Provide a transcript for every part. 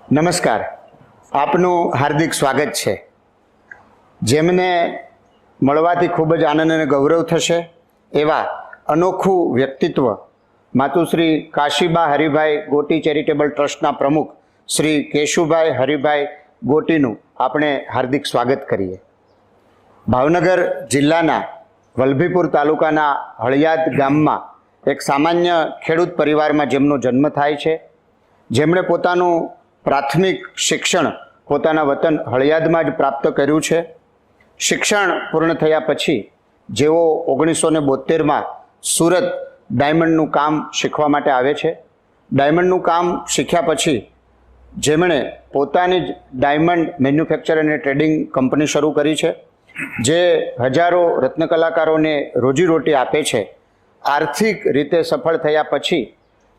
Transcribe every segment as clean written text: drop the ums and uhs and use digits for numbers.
નમસ્કાર, આપનું હાર્દિક સ્વાગત છે. જેમને મળવાથી ખૂબ જ આનંદ અને ગૌરવ થશે એવા અનોખું વ્યક્તિત્વ માતુશ્રી કાશીબા હરિભાઈ ગોટી ચેરિટેબલ ટ્રસ્ટના પ્રમુખ શ્રી કેશુભાઈ હરિભાઈ ગોટીનું આપણે હાર્દિક સ્વાગત કરીએ. ભાવનગર જિલ્લાના વલભીપુર તાલુકાના હળિયાદ ગામમાં એક સામાન્ય ખેડૂત પરિવારમાં જેમનો જન્મ થાય છે, જેમણે પોતાનું પ્રાથમિક શિક્ષણ પોતાના વતન હળિયાદમાં જ પ્રાપ્ત કર્યું છે. શિક્ષણ પૂર્ણ થયા પછી જેઓ 1972માં સુરત ડાયમંડનું કામ શીખવા માટે આવે છે. ડાયમંડનું કામ શીખ્યા પછી જેમણે પોતાની જ ડાયમંડ મેન્યુફેક્ચર અને ટ્રેડિંગ કંપની શરૂ કરી છે, જે હજારો રત્ન કલાકારોને રોજીરોટી આપે છે. આર્થિક રીતે સફળ થયા પછી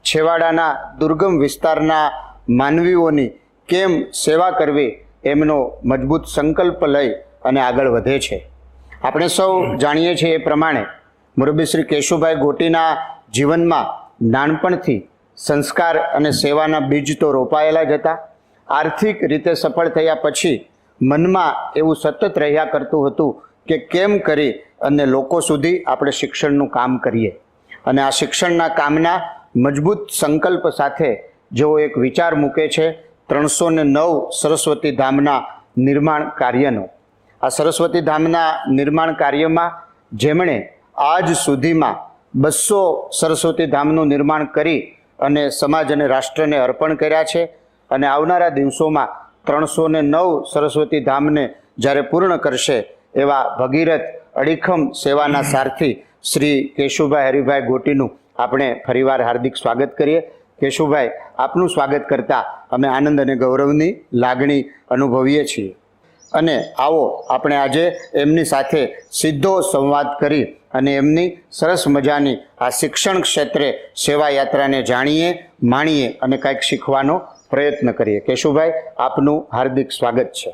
છેવાડાના દુર્ગમ વિસ્તારના માનવીઓની કેમ સેવા કરવી એમનો મજબૂત સંકલ્પ લઈ અને આગળ વધે છે. આપણે સૌ જાણીએ છીએ એ પ્રમાણે મુરબ્બી શ્રી કેશુભાઈ ગોટીના જીવનમાં નાનપણથી સંસ્કાર અને સેવાના બીજ તો રોપાયેલા જ હતા. આર્થિક રીતે સફળ થયા પછી મનમાં એવું સતત રહ્યા કરતું હતું કે કેમ કરી અને લોકો સુધી આપણે શિક્ષણનું કામ કરીએ. અને આ શિક્ષણના કામના મજબૂત સંકલ્પ સાથે જેઓ એક વિચાર મૂકે છે 309 સરસ્વતી ધામના નિર્માણ કાર્યનો. આ સરસ્વતી ધામના નિર્માણ કાર્યમાં જેમણે આજ સુધીમાં 200 સરસ્વતી ધામનું નિર્માણ કરી અને સમાજ અને રાષ્ટ્રને અર્પણ કર્યા છે. અને આવનારા દિવસોમાં 309 સરસ્વતી ધામને જ્યારે પૂર્ણ કરશે એવા ભગીરથ અડીખમ સેવાના સારથી શ્રી કેશુભાઈ હરિભાઈ ગોટીનું આપણે ફરીવાર હાર્દિક સ્વાગત કરીએ. કેશુભાઈ, આપનું સ્વાગત કરતા અમે આનંદ અને ગૌરવની લાગણી અનુભવીએ છીએ. અને આવો આપણે આજે એમની સાથે સીધો સંવાદ કરી અને એમની સરસ મજાની આ શિક્ષણ ક્ષેત્રે સેવા યાત્રાને જાણીએ, માણીએ અને કંઈક શીખવાનો પ્રયત્ન કરીએ. કેશુભાઈ, આપનું હાર્દિક સ્વાગત છે.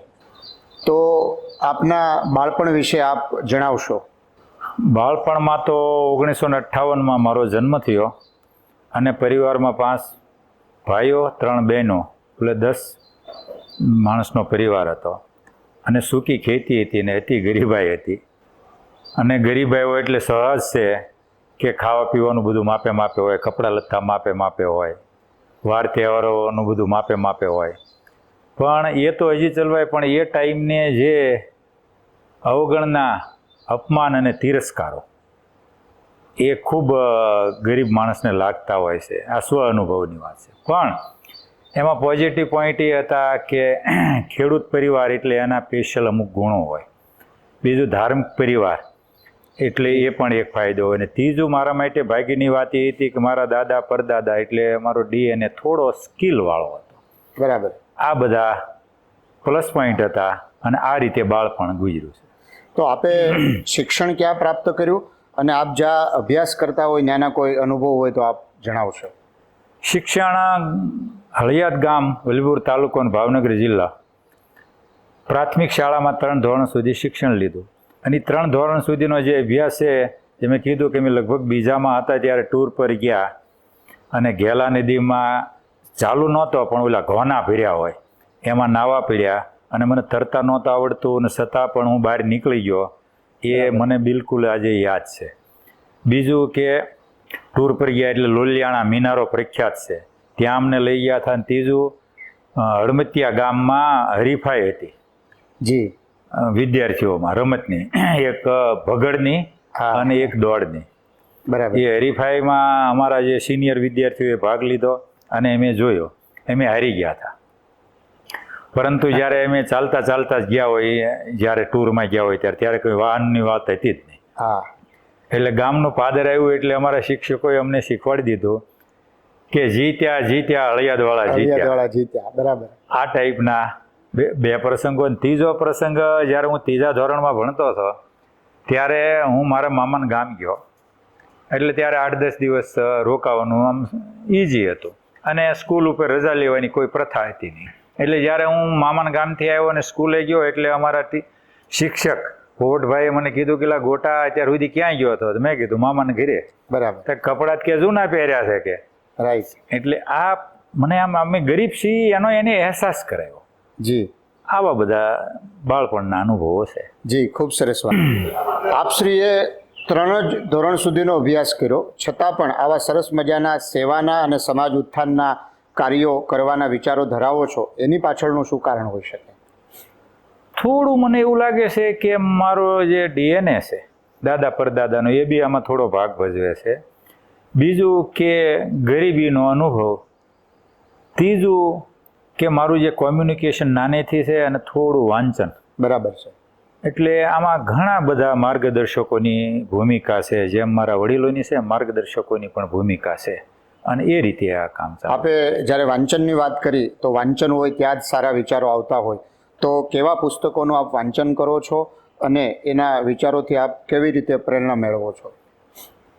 તો આપના બાળપણ વિશે આપ જણાવશો. બાળપણમાં તો 1958માં મારો જન્મ થયો અને પરિવારમાં 5 ભાઈઓ 3 બહેનો, એટલે 10 માણસનો પરિવાર હતો. અને સૂકી ખેતી હતી ને અતિ ગરીબાઈ હતી. અને ગરીબાઈ હોય એટલે સહજ છે કે ખાવા પીવાનું બધું માપે માપે હોય, કપડાં લત્તા માપે માપે હોય, વાર તહેવારોનું બધું માપે માપે હોય. પણ એ તો હજી ચલવાય, પણ એ ટાઈમને જે અવગણના, અપમાન અને તિરસ્કારો એ ખૂબ ગરીબ માણસને લાગતા હોય છે. આ સ્વ અનુભવની વાત છે. પણ એમાં પોઝિટિવ પોઈન્ટ એ હતા કે ખેડૂત પરિવાર એટલે એના સ્પેશિયલ અમુક ગુણો હોય. બીજું ધાર્મિક પરિવાર એટલે એ પણ એક ફાયદો હોય. અને ત્રીજું મારા માટે ભાગ્યની વાત એ હતી કે મારા દાદા પરદાદા એટલે મારો DNA થોડો સ્કિલવાળો હતો. બરાબર. આ બધા પ્લસ પોઈન્ટ હતા અને આ રીતે બાળપણ ગુજર્યું છે. તો આપે શિક્ષણ ક્યાં પ્રાપ્ત કર્યું અને આપ જ્યાં અભ્યાસ કરતા હોય ત્યાંના કોઈ અનુભવ હોય તો આપ જણાવશો. શિક્ષણ હળિયાદ ગામ, વલભીપુર તાલુકો અને ભાવનગર જિલ્લા. પ્રાથમિક શાળામાં 3 ધોરણ સુધી શિક્ષણ લીધું. અને 3 ધોરણ સુધીનો જે અભ્યાસ છે, જે મેં કીધું કે મેં લગભગ બીજામાં હતા ત્યારે ટૂર પર ગયા અને ઘેલા નદીમાં ચાલુ નહોતો પણ ઓલા ઘોના ભર્યા હોય એમાં નાવા પીડ્યા અને મને તરતા નહોતું આવડતું અને છતાં પણ હું બહાર નીકળી ગયો. એ મને બિલકુલ આજે યાદ છે. બીજું કે ટૂર પર ગયા એટલે લોલિયાણા મિનારો પ્રખ્યાત છે, ત્યાં અમને લઈ ગયા હતા. અને ત્રીજું હળમતિયા ગામમાં હરીફાઈ હતી જી વિદ્યાર્થીઓમાં રમતની, એક ભગડની અને એક દોડની. બરાબર. એ હરીફાઈમાં અમારા જે સિનિયર વિદ્યાર્થીઓએ ભાગ લીધો અને અમે જોયો, અમે હારી ગયા હતા. પરંતુ જ્યારે અમે ચાલતા ચાલતા જ ગયા હોય, જ્યારે ટૂરમાં ગયા હોય ત્યારે કોઈ વાહનની વાત હતી જ નહીં. હા. એટલે ગામનું પાદર આવ્યું એટલે અમારા શિક્ષકોએ અમને શીખવાડી દીધું કે જીત્યા જીત્યા હળિયાદવાળા જીત્યા. બરાબર. આ ટાઈપના બે પ્રસંગો. ત્રીજો પ્રસંગ જ્યારે હું 3જા ધોરણમાં ભણતો હતો ત્યારે હું મારા મામાના ગામ ગયો. એટલે ત્યારે 8-10 દિવસ રોકાવાનું આમ ઇઝી હતું અને સ્કૂલ ઉપર રજા લેવાની કોઈ પ્રથા હતી નહીં. એટલે જ્યારે હું મામાના ગામથી આવ્યો અને સ્કૂલે ગયો એટલે અમારા શિક્ષક પોપટભાઈએ મને કીધું કે ગોટા અત્યાર સુધી ક્યાં ગયો હતો? મેં કીધું મામાને ઘરે. બરાબર. કપડાં કે જૂના પહેર્યા છે કે. રાઈટ. એટલે આ મને આમ અમે ગરીબ છીએ એનો એને અહેસાસ કરાયો. જી આવા બધા બાળપણના અનુભવો છે. જી, ખૂબ સરસ વાત. આપશ્રીએ 3 જ ધોરણ સુધીનો અભ્યાસ કર્યો, છતાં પણ આવા સરસ મજાના સેવાના અને સમાજ ઉત્થાનના કાર્યો કરવાના વિચારો ધરાવો છો, એની પાછળનું શું કારણ હોઈ શકે? થોડું મને એવું લાગે છે કે મારો જે ડીએનએ છે દાદા પરદાદાનો એ બી આમાં થોડો ભાગ ભજવે છે. બીજું કે ગરીબીનો અનુભવ. ત્રીજું કે મારું જે કોમ્યુનિકેશન નાનેથી છે અને થોડું વાંચન. બરાબર છે. એટલે આમાં ઘણા બધા માર્ગદર્શકોની ભૂમિકા છે, જેમ મારા વડીલોની છે માર્ગદર્શકોની પણ ભૂમિકા છે, અને એ રીતે આ કામ ચાલે. આપે જ્યારે વાંચનની વાત કરી તો વાંચન હોય ત્યાં જ સારા વિચારો આવતા હોય, તો કેવા પુસ્તકોનું આપ વાંચન કરો છો અને એના વિચારોથી આપ કેવી રીતે પ્રેરણા મેળવો છો?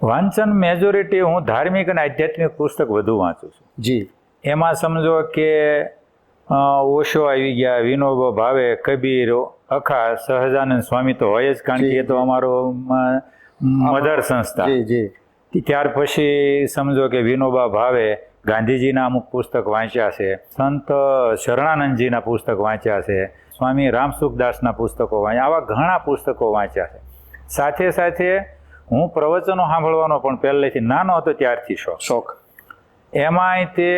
વાંચન મેજોરિટી હું ધાર્મિક અને આધ્યાત્મિક પુસ્તક વધુ વાંચું છું. જી. એમાં સમજો કે ઓશો આવી ગયા, વિનોબા ભાવે, કબીર, અખા, સહજાનંદ સ્વામી તો હોય જ, કારણ કે એ તો અમારો મધર સંસ્થા. જી જી. ત્યાર પછી સમજો કે વિનોબા ભાવે ગાંધીજીના અમુક પુસ્તક વાંચ્યા છે, સંત શરણાનંદજીના પુસ્તક વાંચ્યા છે, સ્વામી રામસુખદાસના પુસ્તકો વાંચ્યા, આવા ઘણા પુસ્તકો વાંચ્યા છે. સાથે સાથે હું પ્રવચનો સાંભળવાનો પણ પહેલેથી નાનો હતો ત્યારથી શોખ. એમાંય તે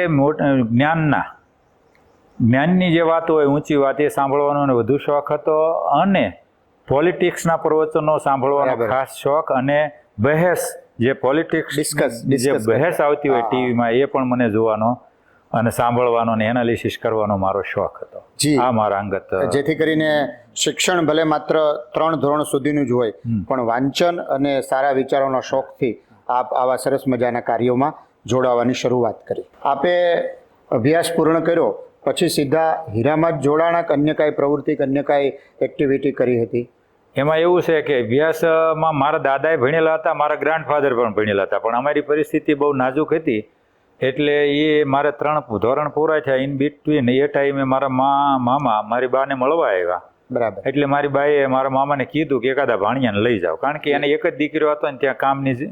જ્ઞાનની જે વાતો હોય, ઊંચી વાત, એ સાંભળવાનો વધુ શોખ હતો, અને પોલિટિક્સના પ્રવચનો સાંભળવાનો ખાસ શોખ, અને બહેસ જે પોલિટિક્સ જે બહેસ આવતી હોય ટીવીમાં એ પણ મને જોવાનો અને સાંભળવાનો અને એનાલિસિસ કરવાનો મારો શોખ હતો. આ મારા અંગત. જેથી કરીને શિક્ષણ ભલે માત્ર 3 ધોરણ સુધીનું જ હોય, પણ વાંચન અને સારા વિચારોના શોખથી આપ આવા સરસ મજાના કાર્યોમાં જોડાવાની શરૂઆત કરી. આપે અભ્યાસ પૂર્ણ કર્યો પછી સીધા હીરામાં જ જોડાણા કે અન્ય કાંઈ પ્રવૃત્તિ કે અન્ય કાંઈ એક્ટિવિટી કરી હતી? એમાં એવું છે કે અભ્યાસમાં મારા દાદાએ ભણેલા હતા, મારા ગ્રાન્ડફાધર પણ ભણેલા હતા, પણ અમારી પરિસ્થિતિ બહુ નાજુક હતી, એટલે એ મારે 3 ધોરણ પૂરા થયા. ઇન બિટવીન એ ટાઈમે મારા મામા મારી બાને મળવા આવ્યા. બરાબર. એટલે મારી બાએ મારા મામાને કીધું કે એકાદા ભાણિયાને લઈ જાઓ, કારણ કે એને એક જ દીકરો હતો ને ત્યાં કામની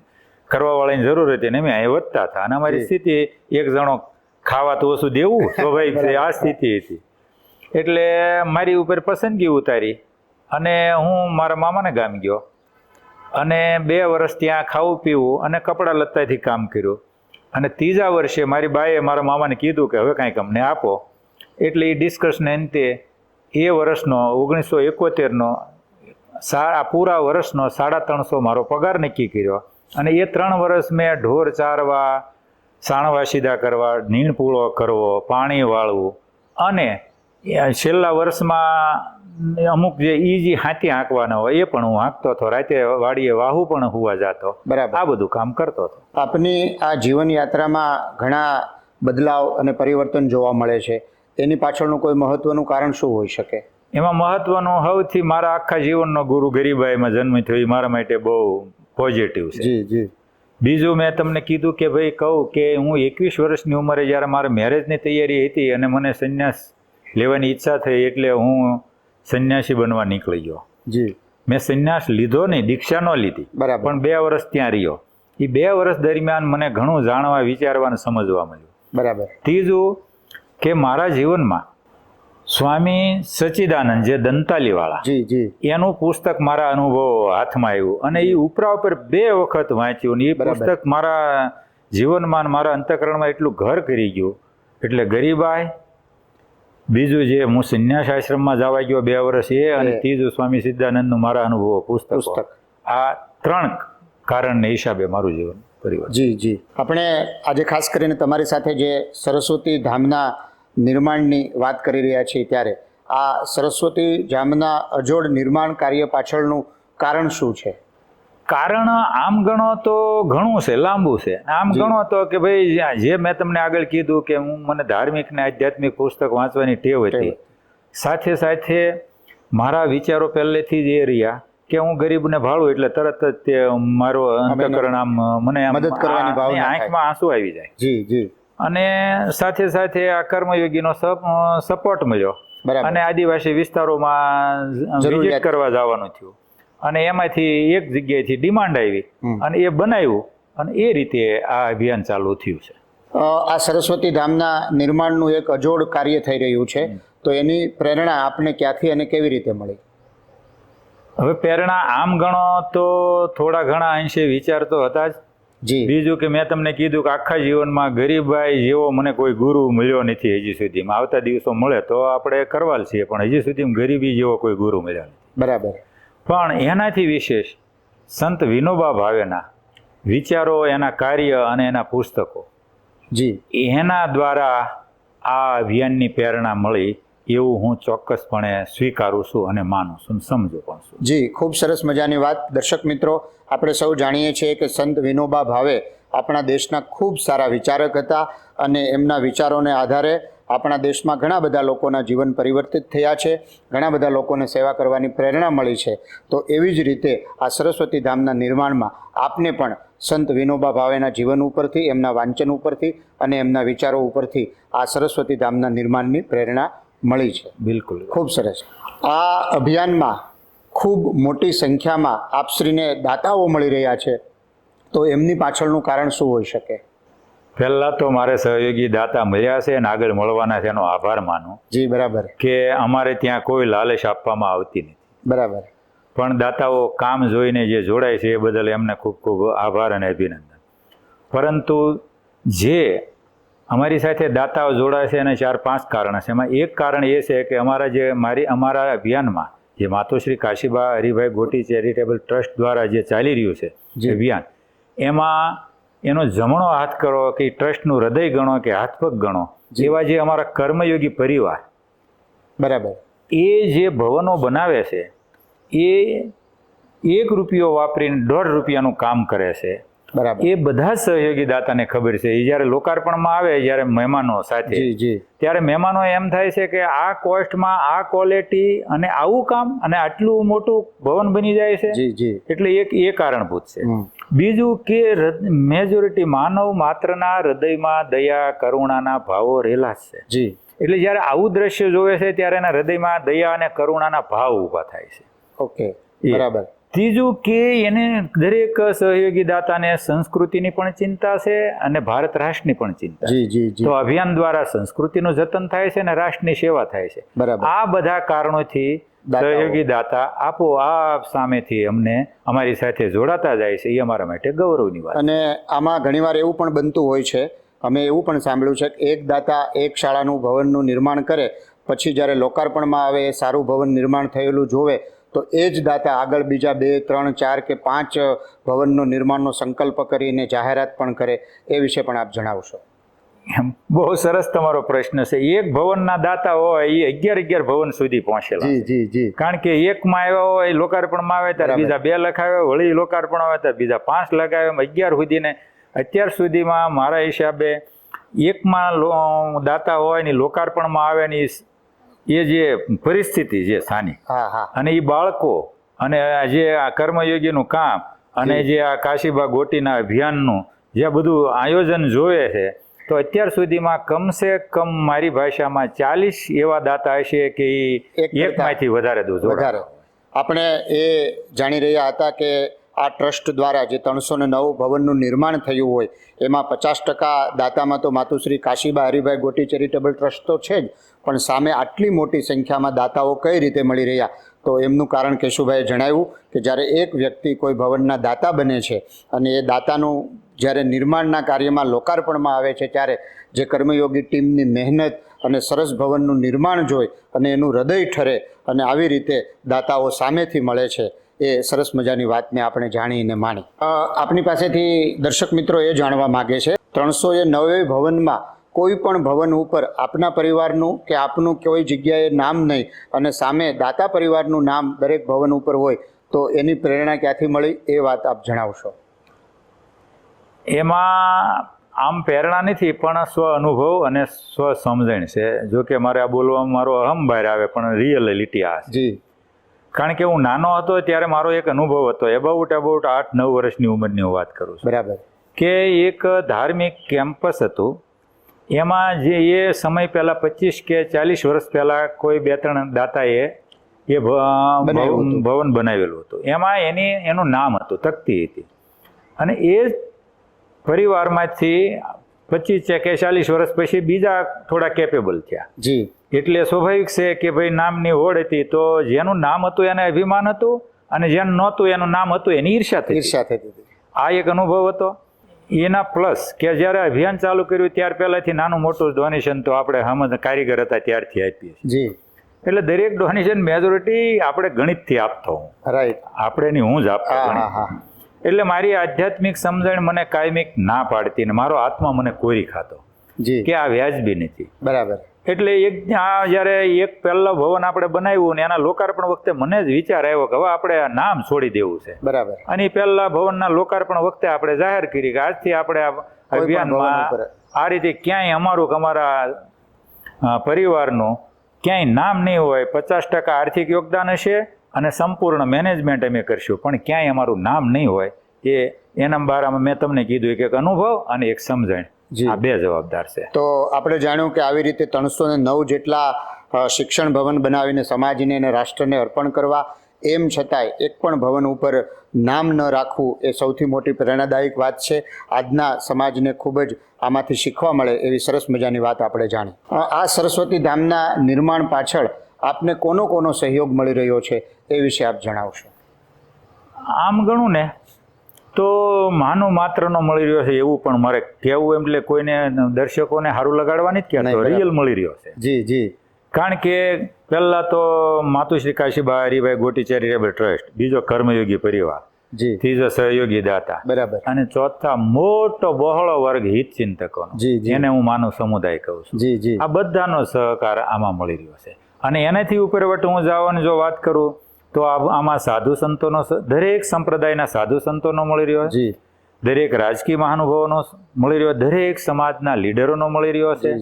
કરવાવાળાની જરૂર હતી, ને અમે અહીં વધતા હતા, અને અમારી સ્થિતિ એક જણો ખાવા તો ઓછું દેવું સ્વાભાવિક છે, આ સ્થિતિ હતી. એટલે મારી ઉપર પસંદગી ઉતારી અને હું મારા મામાને ગામ ગયો, અને 2 વર્ષ ત્યાં ખાવું પીવું અને કપડાં લત્તાથી કામ કર્યું. અને 3જા વર્ષે મારી બાએ મારા મામાને કીધું કે હવે કાંઈક અમને આપો. એટલે એ ડિસ્કશને અંતે એ વર્ષનો 1971નો પૂરા વર્ષનો 350 મારો પગાર નક્કી કર્યો. અને એ 3 વર્ષ મેં ઢોર ચારવા, સાણવા સીધા કરવા, નીણ પૂળો કરવો, પાણી વાળવું, અને છેલ્લા વર્ષમાં અમુક જે ઈજી હાથી હાંકવાના હોય એ પણ હું હાંકતો હતો. રાતે વાડીએ વાહુ પણ હુવા જતો. બરાબર. આ બધું કામ કરતો હતો. આપની આ જીવન યાત્રામાં ઘણા બદલાવ અને પરિવર્તન જોવા મળે છે, એની પાછળનું કોઈ મહત્વનું કારણ શું હોઈ શકે? એમાં મહત્વનું સૌથી મારા આખા જીવનનો ગુરુ ગરીબાઈમાં જન્મ થયો, એ મારા માટે બહુ પોઝિટિવ છે. જી જી. બીજું મેં તમને કીધું કે ભાઈ કહું કે હું 21 વર્ષની ઉંમરે જ્યારે મારા મેરેજની તૈયારી હતી અને મને સંન્યાસ લેવાની ઈચ્છા થઈ, એટલે હું સંન્યાસી બનવા નીકળી ગયો. જી. મેં સંન્યાસ લીધો નહીં, દીક્ષા ન લીધી. બરાબર. પણ 2 વર્ષ ત્યાં રહ્યો. એ 2 વર્ષ દરમિયાન મને ઘણું જાણવા, વિચારવા અને સમજવા મળ્યું. બરાબર. ત્રીજું કે મારા જીવનમાં સ્વામી સચ્ચિદાનંદ જે દંતાલીવાળા, જી જી, એનું પુસ્તક મારા અનુભવો હાથમાં આવ્યું, અને એ ઉપરા ઉપર 2 વખત વાંચ્યું, અને એ પુસ્તક મારા જીવનમાં, મારા અંતઃકરણમાં એટલું ઘર કરી ગયું. એટલે ગરીબાઈ, બીજું જે હું સંન્યાસ આશ્રમમાં જવા ગયો 2 વર્ષ એ, અને ત્રીજું સ્વામી સિદ્ધાનંદનું મારા અનુભવો પુસ્તક. આ 3 કારણને હિસાબે મારું જીવન પરિવર્તન. જી જી. આપણે આજે ખાસ કરીને તમારી સાથે જે સરસ્વતી ધામના નિર્માણની વાત કરી રહ્યા છીએ, ત્યારે આ સરસ્વતી ધામના અજોડ નિર્માણ કાર્ય પાછળનું કારણ શું છે? કારણ આમ ગણો તો ઘણું છે, લાંબુ છે. આમ ગણો તો કે ભાઈ જે મેં તમને આગળ કીધું કે મને ધાર્મિક ને આધ્યાત્મિક પુસ્તક વાંચવાની ટેવ હતી, સાથે સાથે મારા વિચારો પહેલેથી જ એ રહ્યા કે હું ગરીબને ભાળું એટલે તરત જ તે મારો અંતઃકરણ આમ મને મદદ કરવાની ભાવના, આંખમાં આંસુ આવી જાય. જી જી. અને સાથે સાથે આ કર્મયોગીનો સપોર્ટ મળ્યો, અને આદિવાસી વિસ્તારોમાં વિઝિટ કરવા જવાનું થયું, અને એમાંથી એક જગ્યાએથી ડિમાન્ડ આવી અને એ બનાવ્યું, અને એ રીતે આ અભિયાન ચાલુ થયું છે. આ સરસ્વતી ધામના નિર્માણનું એક અજોડ કાર્ય થઈ રહ્યું છે, તો એની પ્રેરણા આપને ક્યાંથી અને કેવી રીતે મળી? હવે પ્રેરણા આમ ગણો તો થોડા ઘણા અંશે વિચાર તો હતા જ. જી બીજું કે મેં તમને કીધું કે આખા જીવનમાં ગરીબાઈ જેવો મને કોઈ ગુરુ મળ્યો નથી હજી સુધીમાં. આવતા દિવસો મળે તો આપણે કરવાલ છીએ, પણ હજી સુધીમાં ગરીબી જેવો કોઈ ગુરુ મળ્યો નથી. બરાબર. પણ એનાથી વિશેષ સંત વિનોબા ભાવેના વિચારો, એના કાર્ય અને એના પુસ્તકો, જી એના દ્વારા આ અભિયાનની પ્રેરણા મળી એવું હું ચોક્કસપણે સ્વીકારું છું અને માનું છું, સમજુ પણ છું. જી, ખૂબ સરસ મજાની વાત. દર્શક મિત્રો, આપણે સૌ જાણીએ છીએ કે સંત વિનોબા ભાવે આપણા દેશના ખૂબ સારા વિચારક હતા અને એમના વિચારોને આધારે આપણા દેશમાં ઘણા બધા લોકોના જીવન પરિવર્તિત થયા છે, ઘણા બધા લોકોને સેવા કરવાની પ્રેરણા મળી છે. તો એવી જ રીતે આ સરસ્વતી ધામના નિર્માણમાં આપને પણ સંત વિનોબા ભાવેના જીવન ઉપરથી, એમના વાંચન ઉપરથી અને એમના વિચારો ઉપરથી આ સરસ્વતી ધામના નિર્માણની પ્રેરણા મળી છે. બિલકુલ. ખૂબ સરસ. આ અભિયાનમાં ખૂબ મોટી સંખ્યામાં આપશ્રીને દાતાઓ મળી રહ્યા છે, તો એમની પાછળનું કારણ શું હોઈ શકે? પહેલાં તો મારે સહયોગી દાતા મળ્યા છે અને આગળ મળવાના છે, એનો આભાર માનું. જી બરાબર. કે અમારે ત્યાં કોઈ લાલચ આપવામાં આવતી નથી. બરાબર. પણ દાતાઓ કામ જોઈને જે જોડાય છે એ બદલ એમને ખૂબ ખૂબ આભાર અને અભિનંદન. પરંતુ જે અમારી સાથે દાતાઓ જોડાય છે એને 4-5 કારણ છે. એમાં એક કારણ એ છે કે અમારા અભિયાનમાં જે માતુશ્રી કાશીબા હરિભાઈ ગોટી ચેરિટેબલ ટ્રસ્ટ દ્વારા જે ચાલી રહ્યું છે અભિયાન, એમાં એનો જમણો હાથ કરો કે ટ્રસ્ટનું હૃદય ગણો કે હાથપગ ગણો, એવા જે અમારા કર્મયોગી પરિવાર, બરાબર, એ જે ભવનો બનાવે છે એ 1 રૂપિયો વાપરીને 1.5 રૂપિયાનું કામ કરે છે. બરાબર. એ બધા જ સહયોગી દાતાને ખબર છે. એ જ્યારે લોકાર્પણમાં આવે, જ્યારે મહેમાનો સાથે, જી જી, ત્યારે મહેમાનો એમ થાય છે કે આ કોસ્ટમાં આ ક્વોલિટી અને આવું કામ અને આટલું મોટું ભવન બની જાય છે. જી જી. એટલે એક એ કારણભૂત છે. બીજું કે મેજોરિટી માનવ માત્રના હૃદયમાં દયા કરુણાના ભાવો રહેલા જ છે. જી. એટલે જ્યારે આવું દ્રશ્ય જોવે છે ત્યારે એના હૃદયમાં દયા અને કરુણાના ભાવ ઊભા થાય છે. ઓકે, બરાબર. ત્રીજું કે એને દરેક સહયોગી દાતાને સંસ્કૃતિની પણ ચિંતા છે અને ભારત રાષ્ટ્રની પણ ચિંતા. જી જી જી. તો અભિયાન દ્વારા સંસ્કૃતિનું જતન થાય છે અને રાષ્ટ્રની સેવા થાય છે. બરાબર. આ બધા કારણોથી સહયોગી દાતા આપોઆપ સામેથી અમને અમારી સાથે જોડાતા જાય છે. એ અમારા માટે ગૌરવની વાત. અને આમાં ઘણીવાર એવું પણ બનતું હોય છે, અમે એવું પણ સાંભળ્યું છે કે એક દાતા એક શાળાનું ભવનનું નિર્માણ કરે, પછી જ્યારે લોકાર્પણમાં આવે એ સારું ભવન નિર્માણ થયેલું જોવે, તો એ જ દાતા આગળ બીજા 2, 3, 4 કે 5 ભવનનું નિર્માણનો સંકલ્પ કરીને જાહેરાત પણ કરે. એ વિશે પણ આપ જણાવશો. બહુ સરસ તમારો પ્રશ્ન છે. એક ભવનના દાતા હોય એ 11 ભવન સુધી પહોંચેલા. જી જી જી. કારણ કે એકમાં આવ્યા હોય, લોકાર્પણમાં આવે ત્યારે બીજા 2 લખાવે, વળી લોકાર્પણ આવે ત્યારે બીજા 5 લગાવે, 11 સુધીને. અત્યાર સુધીમાં મારા હિસાબે એકમાં દાતા હોય ને લોકાર્પણમાં આવે ને એ જે પરિસ્થિતિ જે સ્થાનિક, હા હા, અને એ બાળકો અને જે આ કર્મયોગીનું કામ અને જે આ કાશીબા ગોટીના અભિયાનનું જે બધું આયોજન જોવે છે, તો અત્યાર સુધીમાં કમસે કમ મારી ભાષામાં 40 એવા દાતા હશે કે એ એકમાંથી વધારે વધારે. આપણે એ જાણી રહ્યા હતા કે આ ટ્રસ્ટ દ્વારા જે 309 ભવનનું નિર્માણ થયું હોય એમાં 50% દાતામાં તો માતુશ્રી કાશીબા હરિભાઈ ગોટી ચેરિટેબલ ટ્રસ્ટ તો છે જ, પણ સામે આટલી મોટી સંખ્યામાં દાતાઓ કઈ રીતે મળી રહ્યા? તો એમનું કારણ કેશુભાઈએ જણાવ્યું કે જ્યારે એક વ્યક્તિ કોઈ ભવનના દાતા બને છે અને એ દાતાનું જ્યારે નિર્માણના કાર્યમાં લોકાર્પણમાં આવે છે, ત્યારે જે કર્મયોગી ટીમની મહેનત અને સરસ ભવનનું નિર્માણ જોઈ અને એનું હૃદય ઠરે અને આવી રીતે દાતાઓ સામેથી મળે છે, એ સરસ મજાની વાતને આપણે જાણીને માણી. આપણી પાસેથી દર્શક મિત્રો એ જાણવા માગે છે, 309 ભવનમાં કોઈ પણ ભવન ઉપર આપના પરિવારનું કે આપનું કોઈ જગ્યાએ નામ નહીં અને સામે દાતા પરિવારનું નામ દરેક ભવન ઉપર હોય, તો એની પ્રેરણા ક્યાંથી મળી એ વાત આપ જણાવશો. એમાં આમ પ્રેરણા નથી, પણ સ્વ અનુભવ અને સ્વ સમજણ છે. જો કે મારે આ બોલવામાં મારો અહમ બહાર આવે, પણ રિયલિટી આ છે. જી. કારણ કે હું નાનો હતો ત્યારે મારો એક અનુભવ હતો, અબાઉટ 8-9 વર્ષની ઉંમરની હું વાત કરું છું. બરાબર. કે એક ધાર્મિક કેમ્પસ હતું, એમાં જે એ સમય પહેલાં 25 કે 40 વર્ષ પહેલાં કોઈ 2-3 દાતાએ એ ભવન બનાવેલું હતું. એમાં એનું નામ હતું, તકતી હતી. અને એ પરિવારમાંથી 25 કે 40 વર્ષ પછી બીજા થોડા કેપેબલ થયા. જી એટલે સ્વાભાવિક છે કે ભાઈ નામની હોડ હતી તો જેનું નામ હતું એને અભિમાન હતું અને જેનું નહોતું એનું નામ હતું એની ઈર્ષ્યા થતી. ઈર્ષ્યા થતી હતી. આ એક અનુભવ હતો. એના પ્લસ કે જ્યારે અભિયાન ચાલુ કર્યું ત્યાર પહેલાથી નાનું મોટું ડોનેશન તો આપણે હમ કારીગર હતા ત્યારથી આપીએ છીએ. જી એટલે દરેક ડોનેશન મેજોરિટી આપણે ગણિતથી આપતો હું. રાઈટ. આપણે નહીં હું જ આપતો હા ગણિત. હા હા. એટલે મારી આધ્યાત્મિક સમજણ મને કાયમિક ના પાડતી ને મારો આત્મા મને કોરી ખાતો જી કે આ વ્યાજબી નથી. બરાબર. એટલે આ જ્યારે એક પહેલા ભવન આપણે બનાવ્યું ને એના લોકાર્પણ વખતે મને જ વિચાર આવ્યો કે હવે આપણે આ નામ છોડી દેવું છે. બરાબર. અને એ પહેલા ભવનના લોકાર્પણ વખતે આપણે જાહેર કરી કે આજથી આપણે આ અભિયાનમાં આ રીતે ક્યાંય અમારા પરિવારનું ક્યાંય નામ નહીં હોય, 50% આર્થિક યોગદાન હશે અને સંપૂર્ણ મેનેજમેન્ટ અમે કરશું, પણ ક્યાંય અમારું નામ નહીં હોય. એના બારામાં મેં તમને કીધું કે એક અનુભવ અને એક સમજણ, આ બે જવાબદાર છે. તો આપણે જાણ્યું કે આવી રીતે 309 જેટલા શિક્ષણ ભવન બનાવીને સમાજને અને રાષ્ટ્રને અર્પણ કરવા, એમ છતાંય એક પણ ભવન ઉપર નામ ન રાખવું એ સૌથી મોટી પ્રેરણાદાયક વાત છે. આજના સમાજને ખૂબ જ આમાંથી શીખવા મળે એવી સરસ મજાની વાત આપણે જાણી. આ સરસ્વતી ધામના નિર્માણ પાછળ આપને કોનો સહયોગ મળી રહ્યો છે એ વિશે આપ જણાવશો. આમ ગણું ને તો માનો માત્રનો મળી રહ્યો છે એવું પણ મારે કહેવું, એટલે કોઈને દર્શકોને સારું લગાડવાની જ કહેતો, રિયલ મળી રહ્યો છે. જી જી. કારણ કે પહેલા તો માતુશ્રી કાશીબા હરિભાઈ ગોટી ચેરિટેબલ ટ્રસ્ટ, બીજો કર્મયોગી પરિવાર, જી, ત્રીજો સહયોગી દાતા, બરાબર, અને ચોથા મોટો બહોળો વર્ગ હિત ચિંતકોનો, એને હું માનવ સમુદાય કહું છું. જી જી. આ બધાનો સહકાર આમાં મળી રહ્યો છે. અને એનાથી ઉપરવટ હું જવાની જો વાત કરું તો આમાં સાધુ સંતોનો, દરેક સંપ્રદાયના સાધુ સંતોનો મળી રહ્યો છે, દરેક રાજકીય મહાનુભાવોનો મળી રહ્યો, દરેક સમાજના લીડરોનો મળી રહ્યો છે,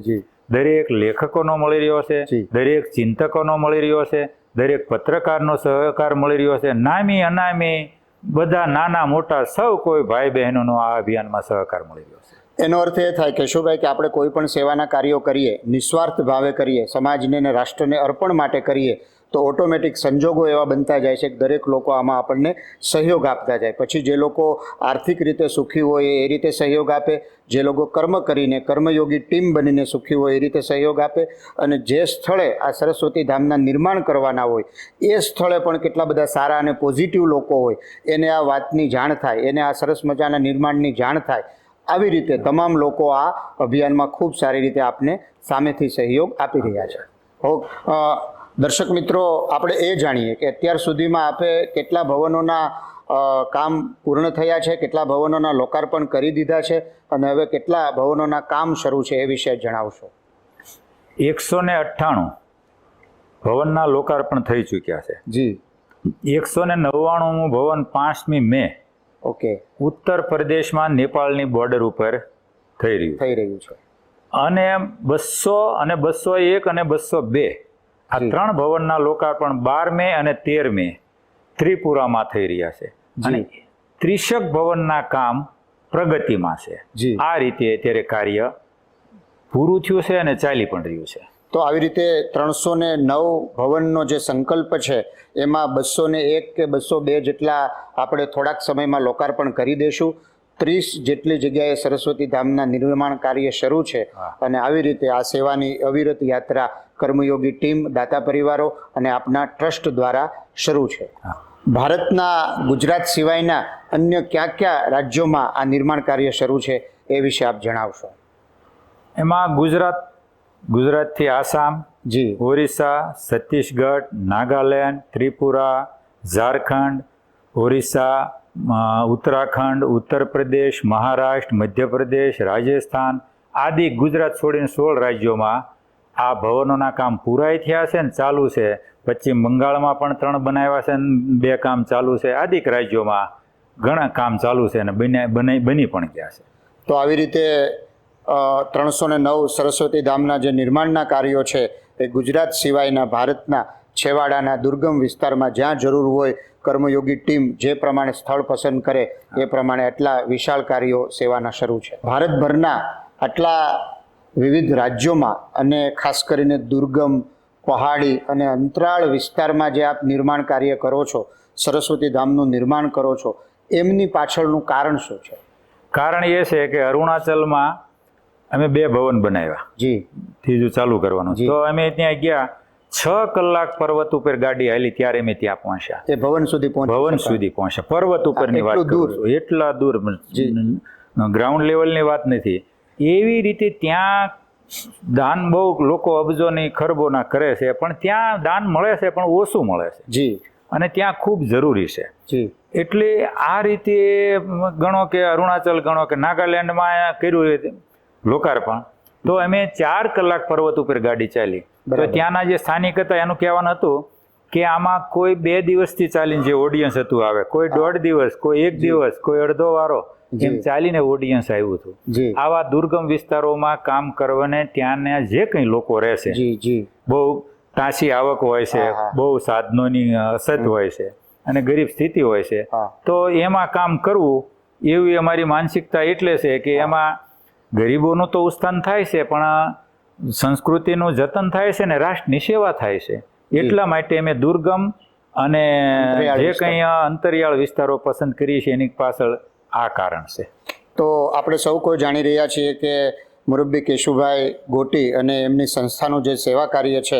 દરેક લેખકોનો મળી રહ્યો છે, દરેક ચિંતકોનો મળી રહ્યો છે, દરેક પત્રકારનો સહકાર મળી રહ્યો છે. નામી અનામી બધા નાના મોટા સૌ કોઈ ભાઈ બહેનોનો આ અભિયાનમાં સહકાર મળી રહ્યો છે. એનો અર્થ એ થાય કેશુભાઈ કે આપણે કોઈ પણ સેવાના કાર્યો કરીએ, નિસ્વાર્થ ભાવે કરીએ, સમાજને અને રાષ્ટ્રને અર્પણ માટે કરીએ તો ઓટોમેટિક સંજોગો એવા બનતા જાય છે કે દરેક લોકો આમાં આપણને સહયોગ આપતા જાય. પછી જે લોકો આર્થિક રીતે સુખી હોય એ રીતે સહયોગ આપે, જે લોકો કર્મ કરીને કર્મયોગી ટીમ બનીને સુખી હોય એ રીતે સહયોગ આપે, અને જે સ્થળે આ સરસ્વતી ધામના નિર્માણ કરવાના હોય એ સ્થળે પણ કેટલા બધા સારા અને પોઝિટિવ લોકો હોય, એને આ વાતની જાણ થાય, એને આ સરસ મજાના નિર્માણની જાણ થાય. આવી રીતે તમામ લોકો આ અભિયાનમાં ખૂબ સારી રીતે આપને સામેથી સહયોગ આપી રહ્યા છે. દર્શક મિત્રો, આપણે એ જાણીએ કે અત્યાર સુધીમાં આપે કેટલા ભવનોના કામ પૂર્ણ થયા છે, કેટલા ભવનોના લોકાર્પણ કરી દીધા છે, અને હવે કેટલા ભવનોના કામ શરૂ છે એ વિશે જણાવશો. 198 ભવનના લોકાર્પણ થઈ ચૂક્યા છે. જી. 199મું ભવન 5મી મે ઓકે ઉત્તર પ્રદેશમાં નેપાળની બોર્ડર ઉપર થઈ રહ્યું છે. અને 200 અને 201 અને 202 આ 3 ભવનના લોકાર્પણ 12 મે અને 13 મે ત્રિપુરામાં થઈ રહ્યા છે. અને 30 ભવનના કામ પ્રગતિમાં છે. આ રીતે અત્યારે કાર્ય પૂરું થયું છે અને ચાલી પણ રહ્યું છે. તો આવી રીતે 309 ભવનનો જે સંકલ્પ છે એમાં 201 કે 202 જેટલા આપણે થોડાક સમયમાં લોકાર્પણ કરી દઈશું. 30 જેટલી જગ્યાએ સરસ્વતી ધામના નિર્માણ કાર્ય શરૂ છે. અને આવી રીતે આ સેવાની અવિરત યાત્રા કર્મયોગી ટીમ, દાતા પરિવારો અને આપના ટ્રસ્ટ દ્વારા શરૂ છે. ભારતના ગુજરાત સિવાયના અન્ય કયા રાજ્યોમાં આ નિર્માણ કાર્ય શરૂ છે એ વિશે આપ જણાવશો. એમાં ગુજરાતથી આસામ, જી, ઓરિસ્સા, છત્તીસગઢ, નાગાલેન્ડ, ત્રિપુરા, ઝારખંડ, ઓરિસ્સા, ઉત્તરાખંડ, ઉત્તર પ્રદેશ, મહારાષ્ટ્ર, મધ્યપ્રદેશ, રાજસ્થાન આદિ ગુજરાત છોડીને 16 રાજ્યોમાં આ ભવનોના કામ પૂરાઈ થયા છે ને ચાલુ છે. પશ્ચિમ બંગાળમાં પણ 3 બનાવ્યા છે ને 2 કામ ચાલુ છે. આદિક રાજ્યોમાં ઘણા કામ ચાલુ છે અને બની પણ ગયા છે. તો આવી રીતે 309 સરસ્વતી ધામના જે નિર્માણના કાર્યો છે એ ગુજરાત સિવાયના ભારતના છેવાડાના દુર્ગમ વિસ્તારમાં જ્યાં જરૂર હોય કર્મયોગી ટીમ જે પ્રમાણે સ્થળ પસંદ કરે એ પ્રમાણે આટલા વિશાળ કાર્યો સેવાના શરૂ છે. ભારતભરના આટલા વિવિધ રાજ્યોમાં અને ખાસ કરીને દુર્ગમ, પહાડી અને અંતરાળ વિસ્તારમાં જે આપ નિર્માણ કાર્ય કરો છો, સરસ્વતી ધામનું નિર્માણ કરો છો, એમની પાછળનું કારણ શું છે? કારણ એ છે કે અરુણાચલમાં અમે 2 ભવન બનાવ્યા, જી ત્રીજું ચાલુ કરવાનું. જી. તો અમે ત્યાં ગયા, 6 કલાક પર્વત ઉપર ગાડી હાલી ત્યારે અમે ત્યાં પહોંચ્યા. એ ભવન સુધી ભવન સુધી પહોંચ્યા, પર્વત ઉપરની વાત એટલું દૂર? કરું છું. એટલા દૂર, જી. ગ્રાઉન્ડ લેવલની વાત નથી. એવી રીતે ત્યાં દાન બહુ લોકો અબજોની ખરબોના કરે છે, પણ ત્યાં દાન મળે છે પણ ઓછું મળે છે, જી અને ત્યાં ખૂબ જરૂરી છે. જી એટલે આ રીતે ગણો કે અરુણાચલ, ગણો કે નાગાલેન્ડમાં કર્યું લોકાર્પણ, તો અમે 4 કલાક પર્વત ઉપર ગાડી ચાલી. તો બરાબર. ત્યાંના જે સ્થાનિક હતા એનું કહેવાનું હતું કે આમાં કોઈ 2 દિવસથી ચાલીને જે ઓડિયન્સ હતું આવે, કોઈ 1.5 દિવસ, કોઈ 1 દિવસ, કોઈ અડધો વારો, જી. એમ ચાલીને ઓડિયન્સ આવ્યું હતું. જી આવા દુર્ગમ વિસ્તારોમાં કામ કરવાને ત્યાંના જે કંઈ લોકો રહેશે, જી જી બહુ તાસી આવક હોય છે, હા, હા. બહુ સાધનોની અછત હોય છે અને ગરીબ સ્થિતિ હોય છે, હા. તો એમાં કામ કરવું એવી અમારી માનસિકતા એટલે છે કે એમાં ગરીબોનું તો ઉત્થાન થાય છે, પણ સંસ્કૃતિનું જતન થાય છે ને રાષ્ટ્રની સેવા થાય છે. એટલા માટે અમે દુર્ગમ અને અંતરિયાળ જે વિસ્તાર. કંઈ અંતરિયાળ વિસ્તારો પસંદ કરીએ છીએ એની પાછળ આ કારણ છે. તો આપણે સૌ કોઈ જાણી રહ્યા છીએ કે મુરબ્બી કેશુભાઈ ગોટી અને એમની સંસ્થાનું જે સેવા કાર્ય છે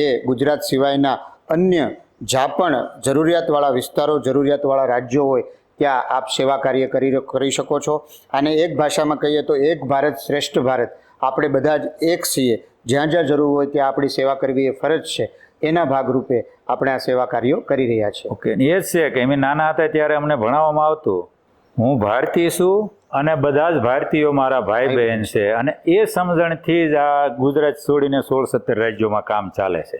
એ ગુજરાત સિવાયના અન્ય જ્યાં પણ જરૂરિયાતવાળા વિસ્તારો, જરૂરિયાતવાળા રાજ્યો હોય ત્યાં આપ સેવા કાર્ય કરી શકો છો. અને એક ભાષામાં કહીએ તો એક ભારત શ્રેષ્ઠ ભારત, આપણે બધા જ એક છીએ, જ્યાં જ્યાં જરૂર હોય ત્યાં આપણી સેવા કરવી એ ફરજ છે. એના ભાગરૂપે આપણે આ સેવા કાર્યો કરી રહ્યા છીએ. ઓકે, એ જ છે કે અમે નાના હતા ત્યારે અમને ભણાવવામાં આવતું, હું ભારતીય છું અને બધા જ ભારતીયો મારા ભાઈ બહેન છે, અને એ સમજણથી જ આ ગુજરાત છોડીને 16-17 રાજ્યોમાં કામ ચાલે છે.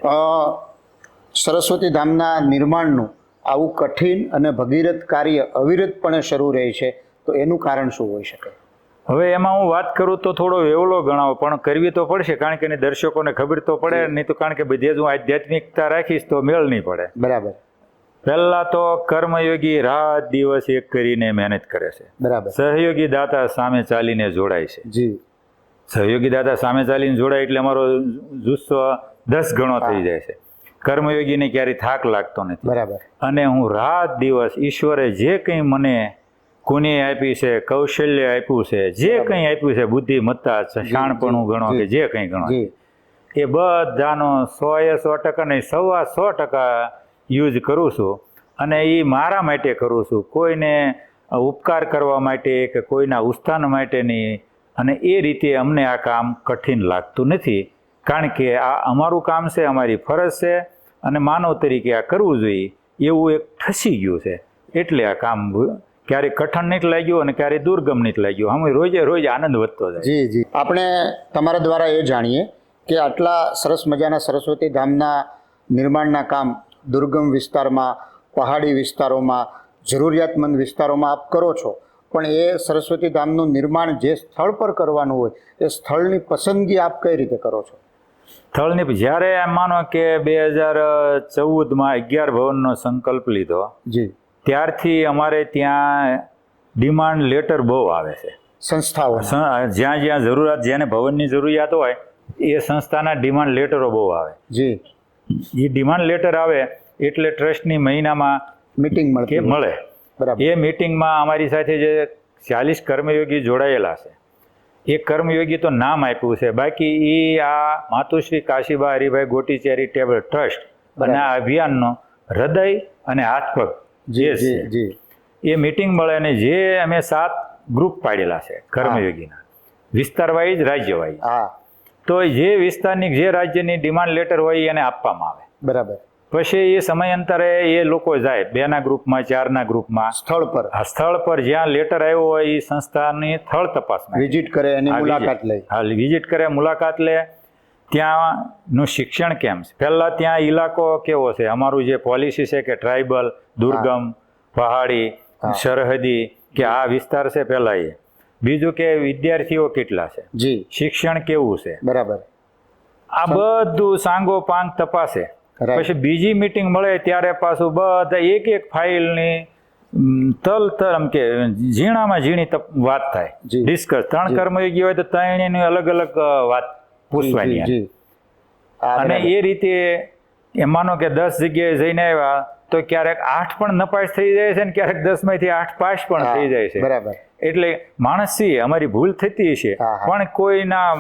સરસ્વતી ધામના નિર્માણનું આવું કઠિન અને ભગીરથ કાર્ય અવિરતપણે શરૂ રહે છે, તો એનું કારણ શું હોઈ શકે? હવે એમાં હું વાત કરું તો થોડો વેવલો ગણાવો, પણ કરવી તો પડશે, કારણ કે એને દર્શકોને ખબર તો પડે, નહીં તો કારણ કે બધે જ હું આધ્યાત્મિકતા રાખીશ તો મેળ નહીં પડે. બરાબર પહેલા તો કર્મયોગી રાત દિવસ એક કરીને મહેનત કરે છે. બરાબર સહયોગી દાતા સામે ચાલીને જોડાય છે. જી સહયોગી દાતા સામે ચાલીને જોડાય એટલે અમારો જુસ્સો 10 ગણો થઈ જાય છે. કર્મયોગીને ક્યારેય થાક લાગતો નથી. બરાબર અને હું રાત દિવસ ઈશ્વરે જે કંઈ મને કુની આપી છે, કૌશલ્ય આપ્યું છે, જે કંઈ આપ્યું છે, બુદ્ધિમત્તા, શાણપણું ગણો કે જે કંઈ ગણો, જી એ બધાનો 100% નહીં 125% યુઝ કરું છું. અને એ મારા માટે કરું છું, કોઈને ઉપકાર કરવા માટે કે કોઈના ઉત્થાન માટે નહીં. અને એ રીતે અમને આ કામ કઠિન લાગતું નથી, કારણ કે આ અમારું કામ છે, અમારી ફરજ છે, અને માનવ તરીકે આ કરવું જોઈએ એવું એક ઠસી ગયું છે. એટલે આ કામ ક્યારેય કઠણ નહીં લાગ્યું અને ક્યારેય દુર્ગમ નહીં લાગ્યું. અમે રોજે રોજ આનંદ વધતો જાય. જી જી આપણે તમારા દ્વારા એ જાણીએ કે આટલા સરસ મજાના સરસ્વતી ધામના નિર્માણના કામ દુર્ગમ વિસ્તારમાં, પહાડી વિસ્તારોમાં, જરૂરિયાતમંદ વિસ્તારોમાં આપ કરો છો, પણ એ સરસ્વતી ધામનું નિર્માણ જે સ્થળ પર કરવાનું હોય એ સ્થળની પસંદગી આપ કઈ રીતે કરો છો? સ્થળની જ્યારે એમ માનો કે 2014માં 11 ભવનનો સંકલ્પ લીધો, જી ત્યારથી અમારે ત્યાં ડિમાન્ડ લેટર બહુ આવે છે. સંસ્થાઓ જ્યાં જ્યાં જરૂરિયાત, જેને ભવનની જરૂરિયાત હોય એ સંસ્થાના ડિમાન્ડ લેટરો બહુ આવે. જી એ ડિમાન્ડ લેટર આવે એટલે ટ્રસ્ટની મહિનામાં મીટિંગ કે મળે. બરાબર એ મિટિંગમાં અમારી સાથે જે 40 કર્મયોગી જોડાયેલા છે, એ કર્મયોગી તો નામ આપ્યું છે, બાકી એ આ માતુશ્રી કાશીબા હરિભાઈ ગોટી ચેરિટેબલ ટ્રસ્ટ અને આ અભિયાનનો હૃદય અને હાથપગ જે જી છે. જી એ મિટિંગ મળે અને જે અમે 7 ગ્રુપ પાડેલા છે કર્મયોગીના, વિસ્તાર વાઇઝ, રાજ્ય વાઇઝ. હા તો જે વિસ્તારની, જે રાજ્યની ડિમાન્ડ લેટર હોય એને આપવામાં આવે. બરાબર પછી એ સમયાંતરે એ લોકો જાય 2ના ગ્રુપમાં, 4ના ગ્રુપમાં, સ્થળ પર આ સ્થળ પર જ્યાં લેટર આવ્યો હોય એ સંસ્થાની સ્થળ તપાસમાં વિઝિટ કરે એની મુલાકાત લઈ. હા, વિઝિટ કરે, મુલાકાત લે. ત્યાંનું શિક્ષણ કેમ છે, પહેલાં ત્યાં ઇલાકો કેવો છે, અમારું જે પોલિસી છે કે ટ્રાઇબલ, દુર્ગમ, પહાડી, સરહદી, કે આ વિસ્તાર છે પહેલાં એ. બીજું કે વિદ્યાર્થીઓ કેટલા છે, જી શિક્ષણ કેવું છે, બરાબર આ બધું સાંગો પાંગ તપાસે. Right. પછી બીજી મિટિંગ મળે ત્યારે પાછું બધા એક ફાઇલની આમ કે ઝીણામાં ઝીણી વાત થાય, જી. ડિસ્કસ. 3 કર્મયોગી હોય તો 3ની અલગ અલગ વાત પૂછવાની. જી અને એ રીતે એમ માનો કે 10 જગ્યાએ જઈને આવ્યા તો ક્યારેક 8 પણ નપાસ થઈ જાય છે ને ક્યારેક 10માંથી 8 પાસ પણ થઈ જાય છે. બરાબર એટલે માણસ છીએ, અમારી ભૂલ થતી છે, હા, હા. પણ કોઈના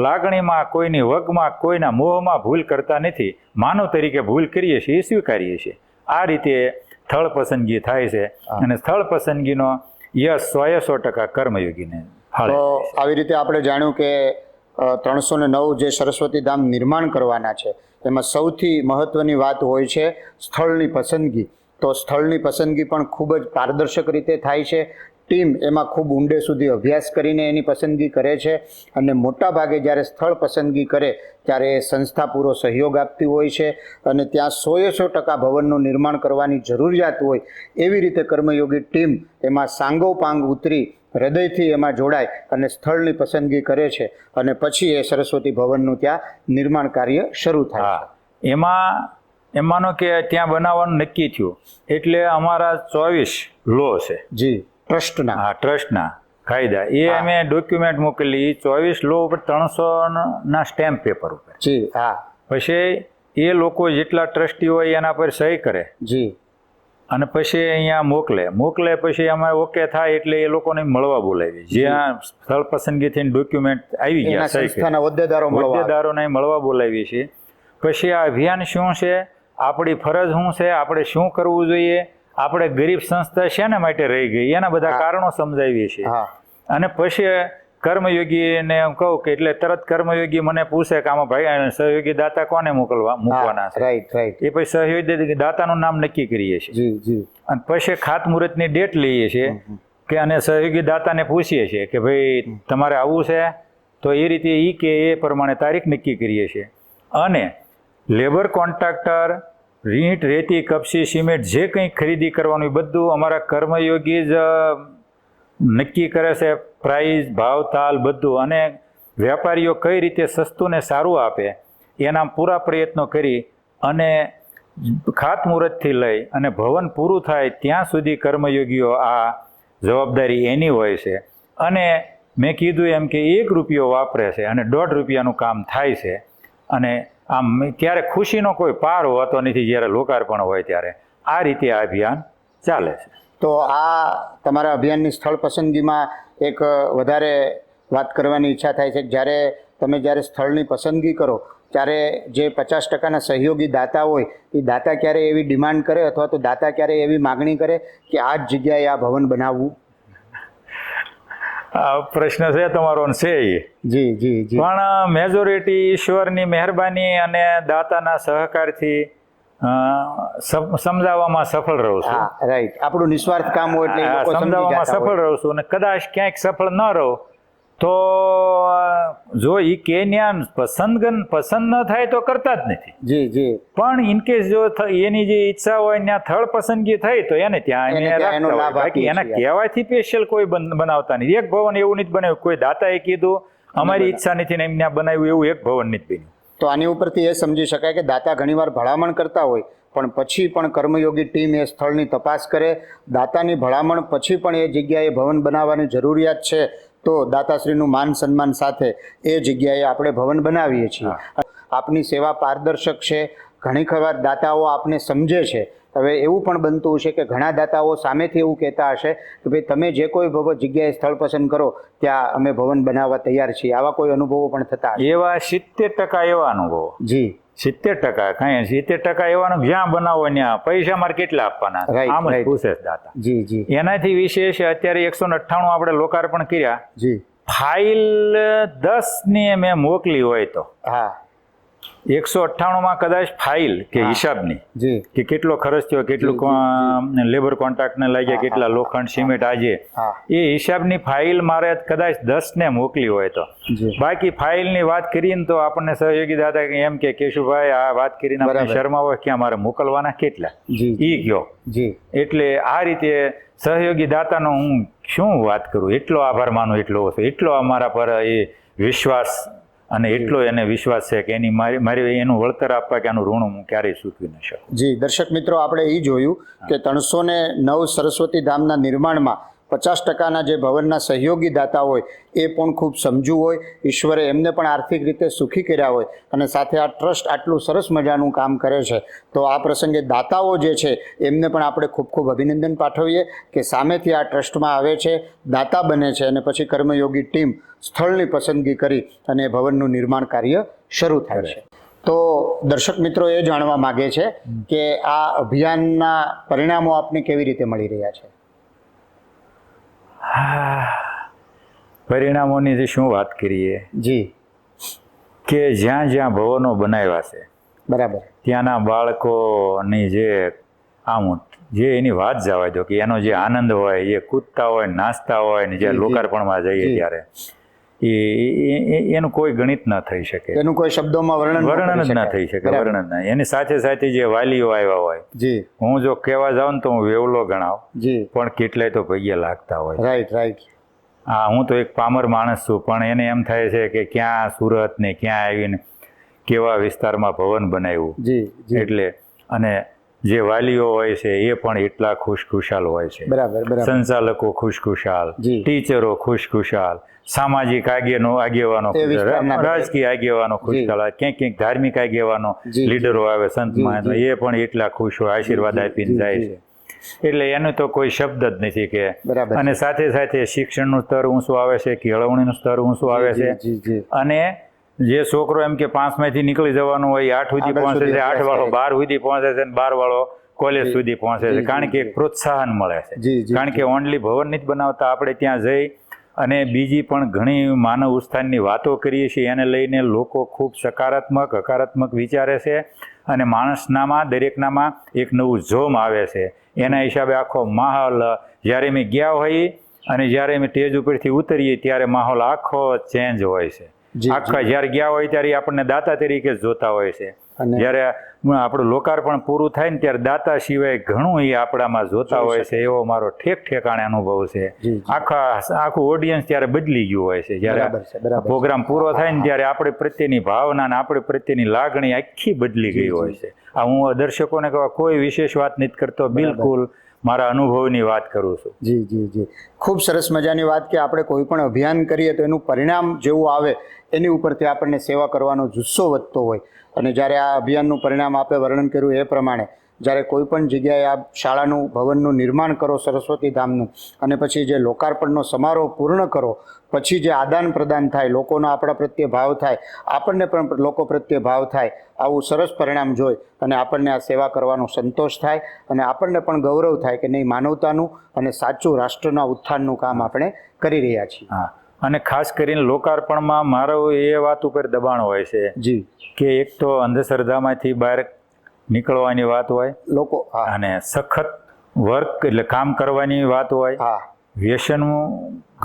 લાગણીમાં, કોઈની વગમાં, કોઈના મોહમાં ભૂલ કરતા નથી. માનવ તરીકે ભૂલ કરીએ છીએ એ સ્વીકારીએ છીએ. આ રીતે સ્થળ પસંદગી થાય છે. હા. અને સ્થળ પસંદગીનો યશ 100% કર્મયોગીને ફાળે. તો આવી રીતે આપણે જાણ્યું કે 309 જે સરસ્વતી ધામ નિર્માણ કરવાના છે એમાં સૌથી મહત્વની વાત હોય છે સ્થળની પસંદગી. તો સ્થળની પસંદગી પણ ખૂબ જ પારદર્શક રીતે થાય છે. ટીમ એમાં ખૂબ ઊંડે સુધી અભ્યાસ કરીને એની પસંદગી કરે છે અને મોટા ભાગે જ્યારે સ્થળ પસંદગી કરે ત્યારે એ સંસ્થા પૂરો સહયોગ આપતી હોય છે અને ત્યાં 100% ભવનનું નિર્માણ કરવાની જરૂરિયાત હોય એવી રીતે કર્મયોગી ટીમ એમાં સાંગોપાંગ ઉતરી હૃદયથી એમાં જોડાય અને સ્થળની પસંદગી કરે છે અને પછી એ સરસ્વતી ભવનનું ત્યાં નિર્માણ કાર્ય શરૂ થાય હા, એમાંનો કે ત્યાં બનાવવાનું નક્કી થયું એટલે અમારા 24 લો છે. જી, ટ્રસ્ટના. હા, ટ્રસ્ટના કાયદા એ હા. અમે ડોક્યુમેન્ટ મોકલી 24 લો ઉપર 300 સ્ટેમ્પ પેપર ઉપર. જી, હા, પછી એ લોકો જેટલા ટ્રસ્ટી હોય એના પર સહી કરે જી, અને પછી અહીંયા મોકલે પછી અમે ઓકે થાય એટલે એ લોકોને મળવા બોલાવી. જ્યાં સ્થળ પસંદગી થઈને ડોક્યુમેન્ટ આવી એના ગયા સહી કરી સંસ્થાના હોદ્દેદારો મળવા આવે. હોદ્દેદારોને મળવા બોલાવીએ છીએ. પછી આ અભિયાન શું છે, આપણી ફરજ શું છે, આપણે શું કરવું જોઈએ, આપણે ગરીબ સંસ્થા શેના માટે રહી ગઈ એના બધા હા. કારણો સમજાવીએ છીએ. હા, અને પછી કર્મયોગીને એમ કહું કે એટલે તરત કર્મયોગી મને પૂછે કે આમાં ભાઈ સહયોગી દાતા કોને મૂકવાના છે. Right, right. એ પછી સહયોગી દાતાનું નામ નક્કી કરીએ છીએ જી, જી. અને પછી ખાતમુહૂર્તની ડેટ લઈએ છીએ કે અને સહયોગી દાતાને પૂછીએ છીએ કે ભાઈ તમારે આવવું છે, તો એ રીતે કે એ પ્રમાણે તારીખ નક્કી કરીએ છીએ. અને લેબર કોન્ટ્રાક્ટર, ઈંટ, રેતી, કપચી, સિમેન્ટ જે કંઈ ખરીદી કરવાનું એ બધું અમારા કર્મયોગી જ નક્કી કરે છે. પ્રાઇસ, ભાવ, તાલ બધું. અને વેપારીઓ કઈ રીતે સસ્તું ને સારું આપે એના પૂરા પ્રયત્નો કરી અને ખાતમુહૂર્તથી લઈ અને ભવન પૂરું થાય ત્યાં સુધી કર્મયોગીઓ આ જવાબદારી એની હોય છે. અને મેં કીધું એમ કે 1 રૂપિયો વાપરે છે અને 1.5 રૂપિયાનું કામ થાય છે. અને આમ ત્યારે ખુશીનો કોઈ પાર હોતો નથી જ્યારે લોકાર્પણ હોય ત્યારે. આ રીતે આ અભિયાન ચાલે છે. તો આ તમારા અભિયાનની સ્થળ પસંદગીમાં એક વધારે વાત કરવાની ઈચ્છા થાય છે કે જ્યારે સ્થળની પસંદગી કરો ત્યારે જે 50%ના સહયોગી દાતા હોય એ દાતા ક્યારે એવી ડિમાન્ડ કરે અથવા તો દાતા ક્યારે એવી માગણી કરે કે આ જ જગ્યાએ આ ભવન બનાવવું? આ પ્રશ્ન છે તમારો ને છે એ. જી, જી, જી. પણ મેજોરિટી ઈશ્વરની મહેરબાની અને દાતાના સહકારથી સમજાવવામાં સફળ રહું છું. હા, રાઈટ. આપણું નિસ્વાર્થ કામ હોય એટલે એ લોકો સમજી સમજાવવામાં જતા સફળ હોય. રહું છું. અને કદાચ ક્યાંક સફળ ન રહો તો જો એ કે ન્યા પસંદ ન થાય તો કરતા જ નથી. જી, જી. પણ ઇનકેસ જો એની જે ઈચ્છા હોય ત્યાં થળ પસંદગી થઈ તો એને ત્યાં એને ત્યાં એનો રાખતા હોય. લાભ બાકી આપીએ એના છીએ. કહેવાથી સ્પેશિયલ કોઈ બનાવતા નથી. એક ભવન એવું નથી બનાવ્યું કોઈ દાતાએ કીધું અમારી ઈચ્છા નથી ને એમ ત્યાં બનાવ્યું એવું એક ભવન નથી બન્યું. તો આની ઉપરથી એ સમજી શકાય કે દાતા ઘણીવાર ભલામણ કરતા હોય પણ પછી પણ કર્મયોગી ટીમ એ સ્થળની તપાસ કરે. દાતાની ભલામણ પછી પણ એ જગ્યાએ ભવન બનાવવાની જરૂરિયાત છે તો દાતાશ્રીનું માન સન્માન સાથે એ જગ્યાએ આપણે ભવન બનાવીએ છીએ. આપની સેવા પારદર્શક છે. ઘણી વાર દાતાઓ આપને સમજે છે. હવે એવું પણ બનતું હશે કે ઘણા દાતાઓ સામેથી એવું કહેતા હશે કે ભાઈ તમે જે કોઈ જગ્યાએ સ્થળ પસંદ કરો ત્યાં અમે ભવન બનાવવા તૈયાર છીએ. આવા કોઈ અનુભવો પણ થતા હશે? એવા 70% એવા અનુભવો. જી, 70% કાંઈ 70% એવાનું જ્યાં બનાવો ત્યાં પૈસા મારે કેટલા આપવાના Right, આમ જ right. પૂછે છે દાતા. જી, જી, એનાથી વિશેષ અત્યારે 198 આપણે લોકાર્પણ કર્યા. જી. ફાઇલ 10 ની મેં મોકલી હોય તો હા, 198 કદાચ ફાઇલ કે હા. હિસાબની જી, કે કેટલો ખર્ચ થયો, કેટલું લેબર કોન્ટ્રાક્ટને લાગ્યા, કેટલા લોખંડ સિમેન્ટ આજે હા. એ હિસાબની ફાઇલ મારે કદાચ 10 ને મોકલી હોય તો. જી. બાકી ફાઇલની વાત કરીને તો આપણને સહયોગી દાદા એમ કે કેશુભાઈ આ વાત કરીને આપણે બરાબર. શર્માવો ક્યાં મારે મોકલવાના કેટલા જી, ઈ કયો. જી. એટલે આ રીતે સહયોગી દાતાનો હું શું વાત કરું, એટલો આભાર માનું એટલો ઓછો. એટલો અમારા પર એ વિશ્વાસ અને એટલો એને વિશ્વાસ છે કે એની મારી એનું વળતર આપવા કે આનું ઋણ હું ક્યારેય ચૂકવી ન શકું. જી, દર્શક મિત્રો, આપણે એ જોયું કે 309 સરસ્વતી ધામના નિર્માણમાં 50% જે ભવનના સહયોગી દાતા હોય એ પણ ખૂબ સમજુ હોય, ઈશ્વરે એમને પણ આર્થિક રીતે સુખી કર્યા હોય અને સાથે આ ટ્રસ્ટ આટલું સરસ મજાનું કામ કરે છે. તો આ પ્રસંગે દાતાઓ જે છે એમને પણ આપણે ખૂબ ખૂબ અભિનંદન પાઠવીએ કે સામેથી આ ટ્રસ્ટમાં આવે છે, દાતા બને છે અને પછી કર્મયોગી ટીમ સ્થળની પસંદગી કરી અને ભવનનું નિર્માણ કાર્ય શરૂ થાય છે. તો દર્શક મિત્રો એ જાણવા માગે છે કે આ અભિયાનના પરિણામો આપને કેવી રીતે મળી રહ્યા છે? પરિણામોની જે શું વાત કરીએ જી, કે જ્યાં જ્યાં ભવનો બનાવ્યા છે બરાબર, ત્યાંના બાળકોની જે એની વાત જવા દો કે એનો જે આનંદ હોય, એ કૂદતા હોય, નાચતા હોય ને જ્યારે લોકાર્પણમાં જઈએ ત્યારે એનું કોઈ ગણિત ન થઈ શકે, એનું કોઈ શબ્દોમાં વર્ણન જ ના થઈ શકે, વર્ણન ના. એની સાથે સાથે જે વાલીઓ આવ્યા હોય, જી, હું જો કહેવા જાઉં ને તો હું વેવલો ગણાવ, જી, પણ કેટલાય તો પૈયે લાગતા હોય. Right right. હા, હું તો એક પામર માણસ છું, પણ એને એમ થાય છે કે ક્યાં સુરત ને ક્યાં આવીને કેવા વિસ્તારમાં ભવન બનાવ્યું. જી, જી. એટલે અને જે વાલીઓ હોય છે એ પણ એટલા ખુશખુશાલ હોય છે, બરાબર બરાબર, સંચાલકો ખુશખુશાલ, જી, ટીચરો ખુશખુશાલ, સામાજિક આગેવાનો, રાજકીય આગેવાનો ખુશખુશાલ, ક્યાંક ક્યાંક ધાર્મિક આગેવાનો, લીડરો આવે, સંત મહાત્મા, એ પણ એટલા ખુશ હોય, આશીર્વાદ આપીને જાય છે. એટલે એનું તો કોઈ શબ્દ જ નથી કે. અને સાથે સાથે શિક્ષણનું સ્તર ઊંચું આવે છે, કેળવણીનું સ્તર ઊંચું આવે છે. અને જે છોકરો એમ કે 5માંથી નીકળી જવાનું હોય 8 સુધી પહોંચે છે, 8 વાળો 12 સુધી પહોંચે છે, 12 વાળો કોલેજ સુધી પહોંચે છે, કારણ કે એક પ્રોત્સાહન મળે છે. કારણ કે ઓનલી ભવન જ બનાવતા આપણે ત્યાં જઈ અને બીજી પણ ઘણી માનવ ઉત્થાનની વાતો કરીએ છીએ, એને લઈને લોકો ખૂબ સકારાત્મક હકારાત્મક વિચારે છે અને માણસનામાં દરેકનામાં એક નવું જોમ આવે છે. એના હિસાબે આખો માહોલ જ્યારે અમે ગયા હોઈએ અને જ્યારે અમે સ્ટેજ ઉપરથી ઉતરીએ ત્યારે માહોલ આખો ચેન્જ હોય છે. આખા જ્યારે ગયા હોય ત્યારે આપણને દાતા તરીકે જ જોતા હોય છે. જ્યારે આપણું લોકાર્પણ પૂરું થાય ને ત્યારે દાતા સિવાય ઘણું એ આપણામાં જોતા હોય છે, એવો મારો ઠેકાણે અનુભવ છે. આખું ઓડિયન્સ ત્યારે બદલી ગયું હોય છે. જ્યારે પ્રોગ્રામ પૂરો થાય ને ત્યારે આપણે પ્રત્યેની ભાવના અને આપણે પ્રત્યેની લાગણી આખી બદલી ગઈ હોય છે. આ હું દર્શકોને કહેવા કોઈ વિશેષ વાત નથી કરતો, બિલકુલ મારા અનુભવની વાત કરું છું. જી જી જી, ખૂબ સરસ મજાની વાત કે આપણે કોઈ પણ અભિયાન કરીએ તો એનું પરિણામ જેવું આવે એની ઉપરથી આપણને સેવા કરવાનો જુસ્સો વધતો હોય. અને જ્યારે આ અભિયાનનું પરિણામ આપણે વર્ણન કર્યું એ પ્રમાણે જ્યારે કોઈ પણ જગ્યાએ આ શાળાનું ભવનનું નિર્માણ કરો, સરસ્વતી ધામનું, અને પછી જે લોકાર્પણનો સમારોહ પૂર્ણ કરો, પછી જે આદાન પ્રદાન થાય, લોકોનો આપણા પ્રત્યે ભાવ થાય, આપણને પણ લોકો પ્રત્યે ભાવ થાય, આવું સરસ પરિણામ જોઈ અને આપણને આ સેવા કરવાનો સંતોષ થાય અને આપણને પણ ગૌરવ થાય કે નહીં, માનવતાનું અને સાચું રાષ્ટ્રના ઉત્થાનનું કામ આપણે કરી રહ્યા છીએ. હા, અને ખાસ કરીને લોકાર્પણમાં મારો એ વાત ઉપર દબાણ હોય છે જી કે એક તો અંધશ્રદ્ધામાંથી બહાર નીકળવાની વાત હોય, લોકો અને સખત વર્ક એટલે કામ કરવાની વાત હોય, વ્યસન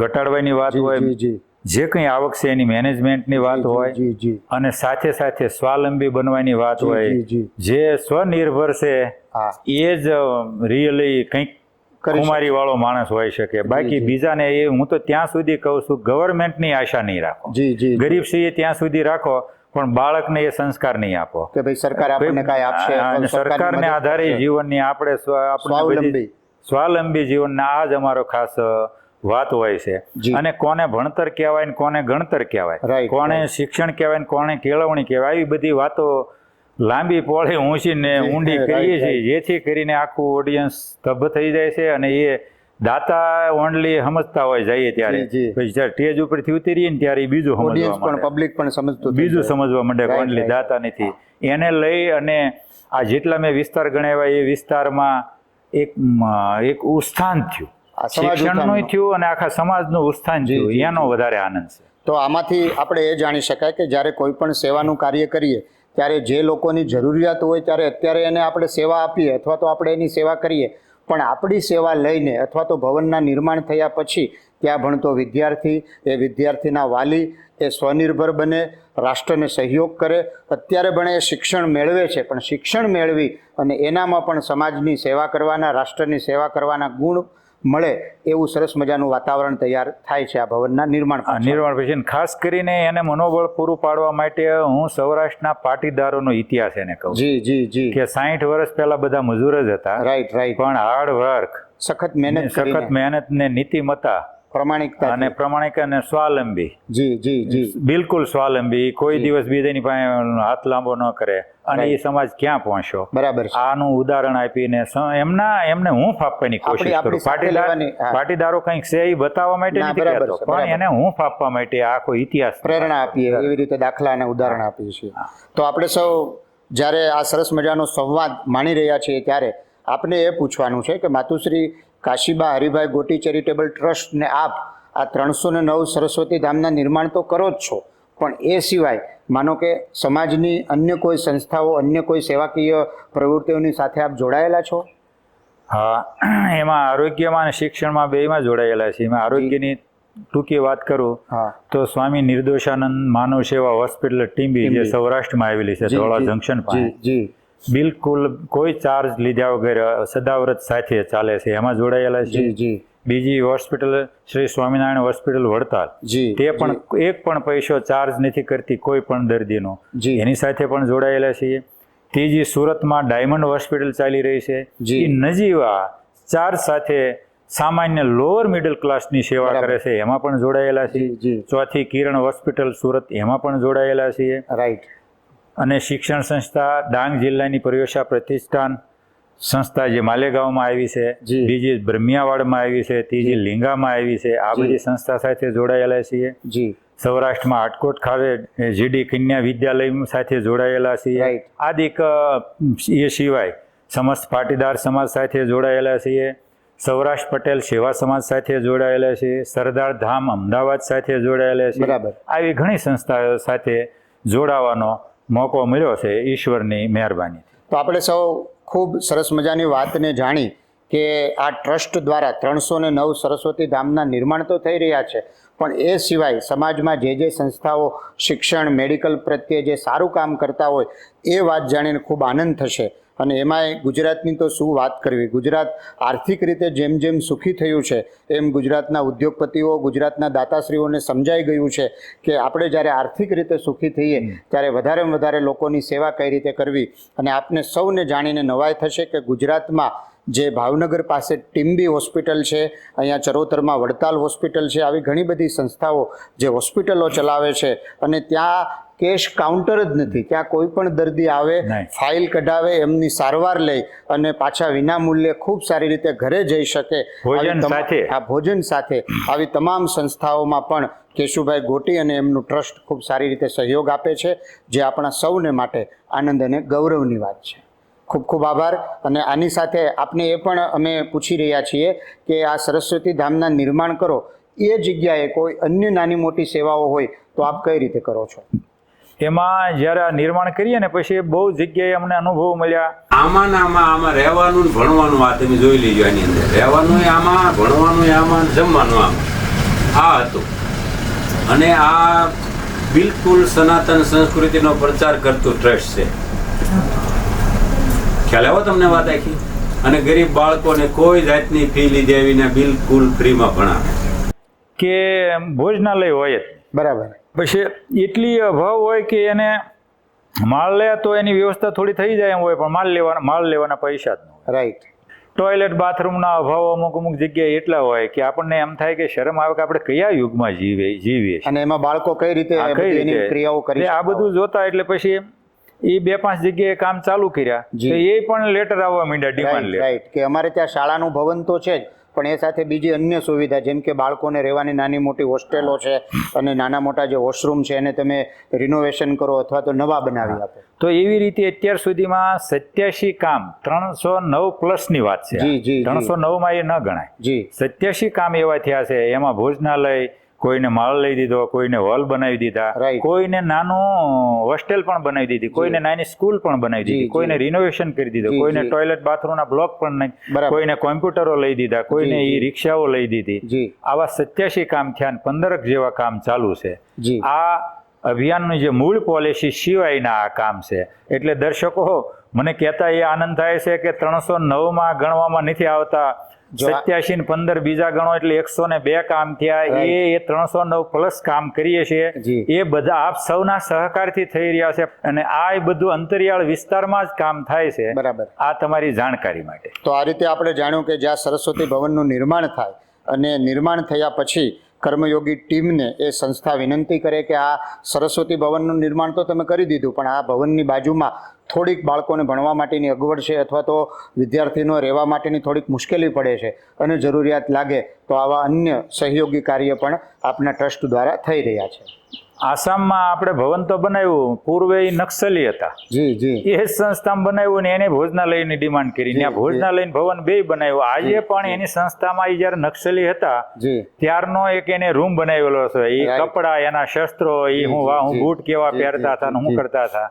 ઘટાડવાની વાત હોય, જે કંઈ આવક છે એની મેનેજમેન્ટની વાત હોય, અને સાથે સાથે સ્વાવલંબી બનવાની વાત હોય. જે સ્વનિર્ભર છે એ જ રિયલી કંઈક કુમારી વાળો માણસ હોઈ શકે. બાકી બીજાને એ હું તો ત્યાં સુધી કહું છું, ગવર્મેન્ટની આશા નહીં રાખો, ગરીબ છે એ ત્યાં સુધી રાખો, પણ બાળકને એ સંસ્કાર નહીં આપો કે ભાઈ સરકાર આપણને કાંઈ આપશે. અને સરકારને આધારે જીવનની આપણે સ્વાવલંબી જીવનના આ જ અમારો ખાસ વાત હોય છે. અને કોને ભણતર કહેવાય ને કોને ગણતર કહેવાય, કોને શિક્ષણ કહેવાય ને કોને કેળવણી કહેવાય, આવી બધી વાતો લાંબી પોળી ઊંચી ને ઊંડી કરીએ છીએ, જેથી કરીને આખું ઓડિયન્સ સ્તબ્ધ થઈ જાય છે. અને એ દાતા ઓનલી સમજતા હોય જઈએ ત્યારે, પછી જ્યારે સ્ટેજ ઉપરથી ઉતરીએ ને ત્યારે બીજું સમજવા માંડે કે ઓનલી દાતા નથી. એને લઈ અને આ જેટલા મેં વિસ્તાર ગણાવ્યા એ વિસ્તારમાં એક ઉત્થાન થયું, શિક્ષણનું થયું અને આખા સમાજનું ઉત્થાન થયું, એનો વધારે આનંદ છે. તો આમાંથી આપણે એ જાણી શકાય કે જ્યારે કોઈ પણ સેવાનું કાર્ય કરીએ ત્યારે જે લોકોની જરૂરિયાત હોય ત્યારે અત્યારે એને આપણે સેવા આપીએ અથવા તો આપણે એની સેવા કરીએ, પણ આપણી સેવા લઈને અથવા તો ભવનના નિર્માણ થયા પછી ત્યાં ભણતો વિદ્યાર્થી, એ વિદ્યાર્થીના વાલી એ સ્વનિર્ભર બને, રાષ્ટ્રને સહયોગ કરે. અત્યારે ભણે એ શિક્ષણ મેળવે છે, પણ શિક્ષણ મેળવી અને એનામાં પણ સમાજની સેવા કરવાના, રાષ્ટ્રની સેવા કરવાના ગુણ મળે એવું સરસ મજાનું વાતાવરણ તૈયાર થાય છે આ ભવનના નિર્માણ પછી. ખાસ કરીને એને મનોબળ પૂરું પાડવા માટે હું સૌરાષ્ટ્રના પાટીદારોનો ઇતિહાસ એને કહું કે 60 વર્ષ પહેલા બધા મજૂર જ હતા, પણ હાર્ડ વર્ક, સખત મહેનત કરીને સખત મહેનત ને નીતિમત્તા પ્રમાણિકતા અને પ્રમાણિક અને સ્વાવલંબી, જી જી જી બિલકુલ સ્વાવલંબી, કોઈ દિવસ બીજાની પાસે હાથ લાંબો ન કરે. અને એ સમાજ ક્યાં પહોંચ્યો, બરાબર છે. આનું ઉદાહરણ આપીને એમને હૂંફ આપવાની કોશિશ કરું. પાટીદારો કંઈક છે એ બતાવવા માટે ના, નથી બરાબર કહેતો, છે, પણ બરાબર. એને હૂંફ આપવા માટે આખો ઇતિહાસ પ્રેરણા આપીએ એવી રીતે દાખલા અને ઉદાહરણ આપીએ છીએ. તો આપણે સૌ જ્યારે આ સરસ મજાનો સંવાદ માણી રહ્યા છીએ ત્યારે આપણે એ પૂછવાનું છે કે માતુશ્રી કાશીબા હરિભાઈ ગોટી ચેરિટેબલ ટ્રસ્ટ ને આપ આ 309 સરસ્વતી ધામના નિર્માણ તો કરો જ છો, પણ એ સિવાય માનો કે સમાજની અન્ય કોઈ સંસ્થાઓ, અન્ય કોઈ સેવાકીય પ્રવૃત્તિઓની સાથે આપ જોડાયેલા છો? હા, એમાં આરોગ્યમાં અને શિક્ષણમાં બેમાં જોડાયેલા છે. એમાં આરોગ્યની ટૂંકી વાત કરું હા તો સ્વામી નિર્દોષાનંદ માનવ સેવા હોસ્પિટલ ટીંબી, જે સૌરાષ્ટ્રમાં આવેલી છે, ધોળા જંકશન જી પાસે, જી બિલકુલ કોઈ ચાર્જ લીધા વગર સદાવ્રત સાથે ચાલે છે, એમાં જોડાયેલા છે. જી જી બીજી હોસ્પિટલ શ્રી સ્વામિનારાયણ હોસ્પિટલ વડતાલ, જી તે પણ એક પણ પૈસો ચાર્જ નથી કરતી કોઈ પણ દર્દીનો, જી એની સાથે પણ જોડાયેલા છીએ. ત્રીજી સુરતમાં ડાયમંડ હોસ્પિટલ ચાલી રહી છે, જી. એ નજીવા ચાર્જ સાથે સામાન્ય લોઅર મિડલ ક્લાસની સેવા બરાબર. કરે છે, એમાં પણ જોડાયેલા જી છીએ. જી ચોથી કિરણ હોસ્પિટલ સુરત, એમાં પણ જોડાયેલા છીએ. રાઈટ. અને શિક્ષણ સંસ્થા ડાંગ જિલ્લાની પ્રયોશા પ્રતિષ્ઠાન સંસ્થા જે માલેગાંવમાં આવી છે, જી. બીજી બ્રહ્મિયાવાડમાં આવી છે, ત્રીજી લિંગામાં આવી છે. આ જી. બધી સંસ્થા સાથે જોડાયેલા છીએ. જી સૌરાષ્ટ્રમાં આટકોટ ખાતે જીડી કન્યા વિદ્યાલય સાથે જોડાયેલા છીએ. Right. આદિક એ સિવાય સમસ્ત પાટીદાર સમાજ સાથે જોડાયેલા છીએ. સૌરાષ્ટ્ર પટેલ સેવા સમાજ સાથે જોડાયેલા છીએ. સરદાર ધામ અમદાવાદ સાથે જોડાયેલા છીએ. બરાબર. આવી ઘણી સંસ્થાઓ સાથે જોડાવાનો મોકો મળ્યો છે, ઈશ્વરની મહેરબાની. તો આપણે સૌ ખૂબ સરસ મજાની વાતને જાણી કે આ ટ્રસ્ટ દ્વારા 309 સરસ્વતી ધામના નિર્માણ તો થઈ રહ્યા છે, પણ એ સિવાય સમાજમાં જે સંસ્થાઓ શિક્ષણ મેડિકલ પ્રત્યે જે સારું કામ કરતા હોય એ વાત જાણીને ખૂબ આનંદ થશે. અને એમાંય ગુજરાતની તો શું વાત કરવી. ગુજરાત આર્થિક રીતે જેમ જેમ સુખી થયું છે એમ ગુજરાતના ઉદ્યોગપતિઓ, ગુજરાતના દાતાશ્રીઓને સમજાઈ ગયું છે કે આપણે જ્યારે આર્થિક રીતે સુખી થઈએ ત્યારે વધારેમાં વધારે લોકોની સેવા કઈ રીતે કરવી. અને આપને સૌને જાણીને નવાઈ થશે કે ગુજરાતમાં જે ભાવનગર પાસે ટીમ્બી હોસ્પિટલ છે, અહીંયા ચરોતરમાં વડતાલ હોસ્પિટલ છે, આવી ઘણી બધી સંસ્થાઓ જે હોસ્પિટલો ચલાવે છે અને ત્યાં કેશ કાઉન્ટર જ નથી. ત્યાં કોઈ પણ દર્દી આવે, ફાઇલ કઢાવે, એમની સારવાર લઈ અને પાછા વિના મૂલ્યે ખૂબ સારી રીતે ઘરે જઈ શકે. ભોજન સાથે આવી તમામ સંસ્થાઓમાં પણ કેશુભાઈ ગોટી અને એમનું ટ્રસ્ટ ખૂબ સારી રીતે સહયોગ આપે છે, જે આપણા સૌને માટે આનંદ અને ગૌરવની વાત છે. ખૂબ ખૂબ આભાર. અને આની સાથે આપને એ પણ અમે પૂછી રહ્યા છીએ કે આ સરસ્વતી ધામના નિર્માણ કરો એ જગ્યાએ કોઈ અન્ય નાની મોટી સેવાઓ હોય તો આપ કઈ રીતે કરો છો? એમાં જ્યારે આ નિર્માણ કરીએ ને પછી બહુ જગ્યાએ અમને અનુભવ મળ્યા. આમાં રહેવાનું ને ભણવાનું, આ તમે જોઈ લેજો. આની અંદર રહેવાનું આમાં, ભણવાનું આમાં, જમવાનું આમાં, આ હતું. અને આ બિલકુલ સનાતન સંસ્કૃતિનો પ્રચાર કરતું ટ્રસ્ટ છે. ખ્યાલ આવ્યો તમને વાત આખી? અને ગરીબ બાળકોને કોઈ જાતની ફી લીધા વિના બિલકુલ ફ્રીમાં ભણાવે. કે ભોજનાલય હોય જ બરાબર. પછી એટલી અભાવ હોય કે એને માલ લે તો એની વ્યવસ્થા થોડી થઈ જાય એમ હોય, પણ માલ લેવાના પૈસા જ ન હોય. રાઈટ. ટોયલેટ બાથરૂમના અભાવ અમુક જગ્યાએ એટલા હોય કે આપણને એમ થાય કે શરમ આવે કે આપણે કયા યુગમાં જીવીએ છીએ. અને એમાં બાળકો કઈ રીતે એની ક્રિયાઓ કરી આ બધું જોતા એટલે પછી એ 2-5 જગ્યાએ કામ ચાલુ કર્યા તો એ પણ લેટર આવવા માંડ્યા, ડિમાન્ડ લે. રાઈટ. કે અમારે ત્યાં શાળાનું ભવન તો છે જ, પણ એ સાથે બીજી અન્ય સુવિધા જેમ કે બાળકોને રહેવાની નાની મોટી હોસ્ટેલો છે અને નાના મોટા જે વોશરૂમ છે એને તમે રિનોવેશન કરો અથવા તો નવા બનાવી આપો. તો એવી રીતે અત્યાર સુધીમાં 87 કામ, 309 પ્લસની વાત છે. 309માં એ ન ગણાય. 87 કામ એવા થયા છે. એમાં ભોજનાલય, કોઈને માળ લઈ દીધો, કોઈને હોલ બનાવી દીધા, કોઈને નાનું હોસ્ટેલ પણ બનાવી દીધી, કોઈને નાની સ્કૂલ પણ બનાવી દીધી, કોઈને રિનોવેશન કરી દીધું, કોઈને ટોયલેટ બાથરૂમના બ્લોક પણ નહીં, કોઈને કોમ્પ્યુટરો લઈ દીધા, કોઈને ઈ રિક્ષાઓ લઈ દીધી. આવા 87 કામ થયા. 15 જેવા કામ ચાલુ છે. આ અભિયાનનું જે મૂળ પોલિસી સિવાયના આ કામ છે. એટલે દર્શકો મને કહેતા એ આનંદ થાય છે કે 309માં ગણવામાં નથી આવતા. જો આ- 87 ને 15 બીજા ગણો એટલે 102 કામ થયા. Right. એ 309 પ્લસ કામ કરીએ છીએ. જી. એ બધા આપ સૌના સહકારથી થઈ રહ્યા છે અને આ એ બધું અંતરિયાળ વિસ્તારમાં જ કામ થાય છે. બરાબર. આ તમારી જાણકારી માટે. તો આ રીતે આપણે જાણ્યું કે જ્યાં સરસ્વતી ભવનનું નિર્માણ થાય અને નિર્માણ થયા પછી કર્મયોગી ટીમને એ સંસ્થા વિનંતી કરે કે આ સરસ્વતી ભવનનું નિર્માણ તો તમે કરી દીધું, પણ આ ભવનની બાજુમાં થોડીક બાળકોને ભણવા માટેની અગવડ છે અથવા તો વિદ્યાર્થીનો રહેવા માટેની થોડીક મુશ્કેલી પડે છે અને જરૂરિયાત લાગે તો આવા અન્ય સહયોગી કાર્ય પણ આપના ટ્રસ્ટ દ્વારા થઈ રહ્યા છે. આસામમાં આપણે ભવન તો બનાવ્યું, પૂર્વે ઈ નક્સલી હતા. જી જી એ જ સંસ્થામાં બનાવ્યું ને એને ભોજનાલયની ડિમાન્ડ કરી. ત્યાં ભોજનાલયનું ભવન બે બનાવ્યું. આજે પણ એની સંસ્થામાં ઈ જ્યારે નક્સલી હતા જી ત્યારનો એક એને રૂમ બનાવેલો છે. એ Right. કપડા, એના શસ્ત્રો, એ હું જી. બૂટ કેવા જી, પહેરતા હતા ને જી, હું જી. કરતા હતા.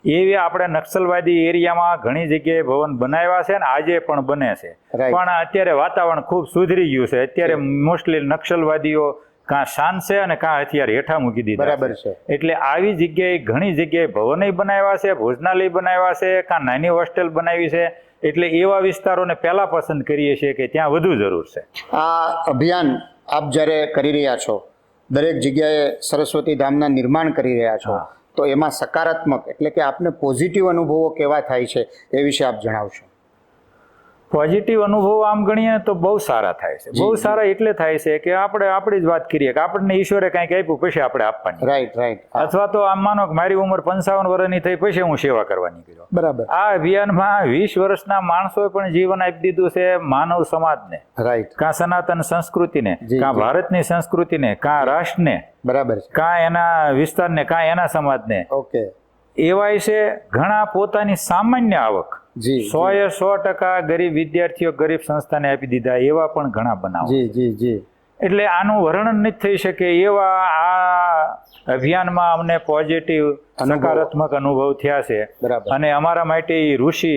એવી આપણે નક્સલવાદી એરિયામાં ઘણી જગ્યાએ ભવન બનાવ્યા છે ને આજે પણ બને છે. Right. પણ અત્યારે વાતાવરણ ખૂબ સુધરી ગયું છે. અત્યારે મોસ્ટલી નક્સલવાદીઓ કાં શાંત છે અને કાં હથિયાર હેઠા મૂકી દીધા બરાબર છે. એટલે આવી જગ્યાએ ઘણી જગ્યાએ ભવનય બનાવ્યા છે, ભોજનાલય બનાવ્યા છે, કાં નાની હોસ્ટેલ બનાવી છે. એટલે એવા વિસ્તારોને પહેલા પસંદ કરીએ છીએ કે ત્યાં વધુ જરૂર છે. આ અભિયાન આપ જ્યારે કરી રહ્યા છો, દરેક જગ્યાએ સરસ્વતી ધામના નિર્માણ કરી રહ્યા છો, હા. તો એમાં સકારાત્મક એટલે કે આપને પોઝિટિવ અનુભવો કેવા થાય છે એ વિશે આપ જણાવશો. પોઝિટિવ અનુભવો આમ ગણીએ તો બહુ સારા થાય છે. બહુ સારા એટલે થાય છે કે આપણે આપણી જ વાત કરીએ કે આપણને ઈશ્વરે કંઈક આપ્યું પછી આપણે આપવાની, રાઈટ રાઈટ. અથવા તો આમ માનો કે મારી ઉંમર 55 વર્ષની થઈ પછી હું સેવા કરવા નીકળ્યો. બરાબર. આ અભિયાનમાં 20 વર્ષના માણસોએ પણ જીવન આપી દીધું છે માનવ સમાજને, રાઈટ. કાં સનાતન સંસ્કૃતિને, જી, કાં જી. ભારતની સંસ્કૃતિને, કાં રાષ્ટ્રને, બરાબર છે. કાં એના વિસ્તારને, કાં એના સમાજને. ઓકે. એવાય છે ઘણા પોતાની સામાન્ય આવક જી 100% ગરીબ વિદ્યાર્થીઓ, ગરીબ સંસ્થાને આપી દીધા, એવા પણ ઘણા બનાવો. જી જી જી. એટલે આનું વર્ણન નથી થઈ શકે એવા આ અભિયાનમાં અમને પોઝિટિવ અનુભવ. સકારાત્મક અનુભવ થયા છે. બરાબર. અને અમારા માટે એ ઋષિ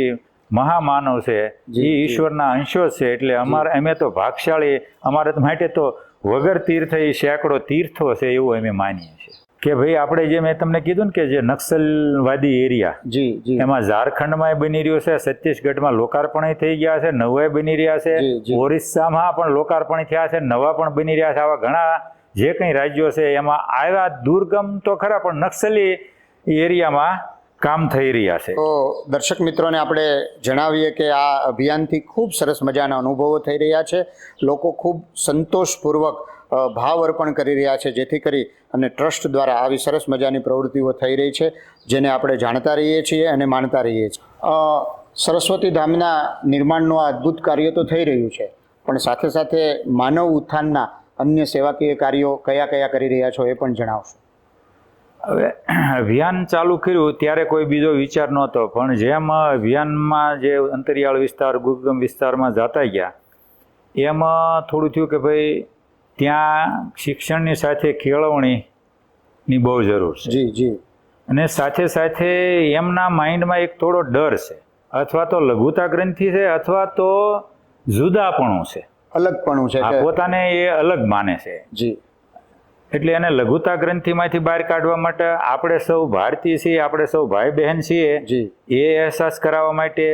મહામાનવ છે, જી, એ જી. ઈશ્વરના અંશો જ છે. એટલે અમે તો ભાગશાળી, અમારા માટે તો વગર તીર્થ એ સેંકડો તીર્થો છે એવું અમે માનીએ છીએ. કે ભાઈ આપણે જે મેં તમને કીધું ને કે જે નક્સલવાદી એરિયા, જી જી. એમાં ઝારખંડમાં બની રહ્યું છે, છત્તીસગઢમાં લોકાર્પણ થઈ ગયા છે, નવા બની રહ્યા છે, જી, જી. ઓરિસ્સામાં પણ લોકાર્પણ થયા છે, નવા પણ બની રહ્યા છે. આવા ઘણા જે કંઈ રાજ્યો છે એમાં આવ્યા દુર્ગમ તો ખરા પણ નક્સલી એરિયામાં કામ થઈ રહ્યા છે. તો દર્શક મિત્રોને આપણે જણાવીએ કે આ અભિયાનથી ખૂબ સરસ મજાના અનુભવો થઈ રહ્યા છે. લોકો ખૂબ સંતોષપૂર્વક ભાવ અર્પણ કરી રહ્યા છે, જેથી કરી અને ટ્રસ્ટ દ્વારા આવી સરસ મજાની પ્રવૃત્તિઓ થઈ રહી છે, જેને આપણે જાણતા રહીએ છીએ અને માણતા રહીએ છીએ. સરસ્વતી ધામના નિર્માણનું આ અદ્ભુત કાર્ય તો થઈ રહ્યું છે, પણ સાથે સાથે માનવ ઉત્થાનના અન્ય સેવાકીય કાર્યો કયા કયા કરી રહ્યા છો એ પણ જણાવશો. હવે અભિયાન ચાલુ કર્યું ત્યારે કોઈ બીજો વિચાર નહોતો, પણ જેમ અભિયાનમાં જે અંતરિયાળ વિસ્તાર, દુર્ગમ વિસ્તારમાં જતા ગયા એમાં થોડું થયું કે ભાઈ ત્યાં શિક્ષણની સાથે કેળવણીની બહુ જરૂર છે. જી જી. અને સાથે સાથે એમના માઇન્ડમાં એક થોડો ડર છે, અથવા તો લઘુતા ગ્રંથિ છે, અથવા તો જુદાપણું છે, અલગપણું છે આ કે પોતાને એ અલગ માને છે. જી એટલે એને લઘુતા ગ્રંથિમાંથી બહાર કાઢવા માટે આપણે સૌ ભારતીય છીએ, આપણે સૌ ભાઈ બહેન છીએ, જી એ અહેસાસ કરાવવા માટે,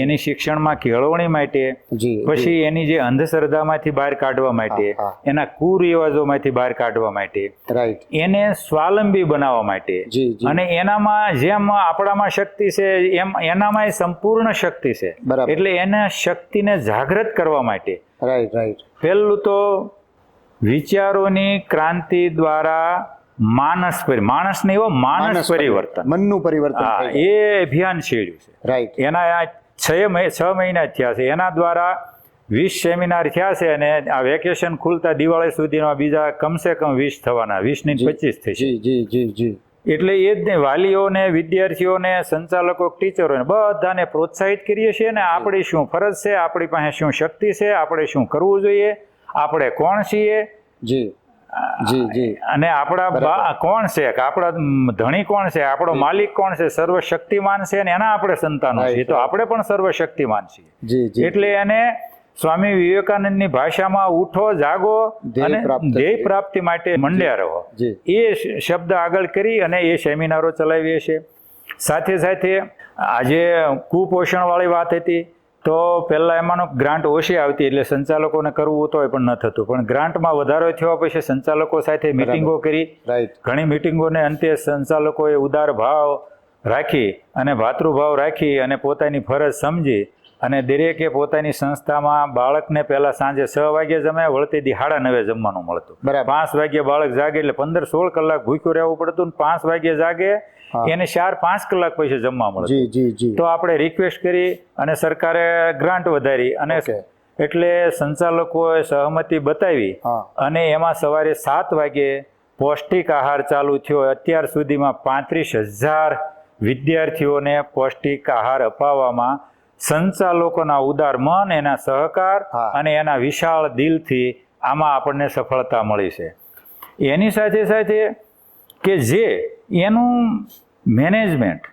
એની શિક્ષણમાં કેળવણી માટે, જી પછી એની જે અંધશ્રદ્ધામાંથી બહાર કાઢવા માટે, હા, હા. એના કુરિવાજોમાંથી બહાર કાઢવા માટે, રાઈટ. એને સ્વાવલંબી બનાવવા માટે, જી જી. અને એનામાં જેમ આપણામાં શક્તિ છે એમ એનામાં સંપૂર્ણ શક્તિ છે. બરાબર. એટલે એને શક્તિને જાગૃત કરવા માટે રાઈટ રાઈટ. પહેલું તો વિચારોની ક્રાંતિ દ્વારા માણસને એવો માનસ પરિવર્તન, મનનું પરિવર્તન હા, થઈ જાય. એ અભિયાન છેડ્યું છે. રાઈટ. એના આ 6 મહિના જ થયા છે. એના દ્વારા 20 સેમિનાર થયા છે, અને આ વેકેશન ખુલતા દિવાળી સુધીમાં બીજા કમસે કમ 20 થવાના, 20 ની 25 થશે. જી જી જી જી. એટલે એ જ ને, વાલીઓને, વિદ્યાર્થીઓને, સંચાલકો, ટીચરોને બધાને પ્રોત્સાહિત કરીએ છીએ. ને આપણી શું ફરજ છે, આપણી પાસે શું શક્તિ છે, આપણે શું કરવું જોઈએ, આપણે કોણ છીએ, જી જી જી. અને આપણા કોણ છે, કે આપણા ધણી કોણ છે, આપણો માલિક કોણ છે, સર્વશક્તિમાન છે, અને એના આપણે સંતાનો છીએ, તો આપણે પણ સર્વશક્તિમાન છીએ. જી જી. એટલે એને સ્વામી વિવેકાનંદની ભાષામાં ઉઠો, જાગો અને ધ્યેય પ્રાપ્તિ માટે મંડ્યા રહો, જી. એ શબ્દ આગળ કરી અને એ સેમિનારો ચલાવીએ છીએ. સાથે સાથે આજે કુપોષણ વાળી વાત હતી, તો પહેલાં એમાંનો ગ્રાન્ટ ઓછી આવતી એટલે સંચાલકોને કરવું તોય પણ ન થતું, પણ ગ્રાન્ટમાં વધારો થયો પછી સંચાલકો સાથે મિટિંગો કરી, રાઈટ, ઘણી મિટિંગોને અંતે સંચાલકોએ ઉદાર ભાવ રાખી અને ભાતૃભાવ રાખી અને પોતાની ફરજ સમજી અને દરેકે પોતાની સંસ્થામાં બાળકને પહેલાં સાંજે 6 વાગે જમે, વળતેથી 9:30 જમવાનું મળતું. બરાબર. 5 વાગે બાળક જાગે એટલે 15-16 કલાક ભૂખ્યું રહેવું પડતું ને 5 વાગે જાગે એને 4-5 કલાક પછી જમવા મળતું. જી જી જી. તો આપણે રિક્વેસ્ટ કરી અને સરકારે ગ્રાન્ટ વધારી અને Okay. એટલે સંચાલકોએ સહમતિ બતાવી હા. અને એમાં સવારે 7 વાગે પૌષ્ટિક આહાર ચાલુ થયો. અત્યાર સુધીમાં 35,000 વિદ્યાર્થીઓને પૌષ્ટિક આહાર અપાવવામાં સંચાલકોના ઉદાર મન, એના સહકાર હા. અને એના વિશાળ દિલથી આમાં આપણને સફળતા મળી છે. એની સાથે સાથે કે જે એનું મેનેજમેન્ટ,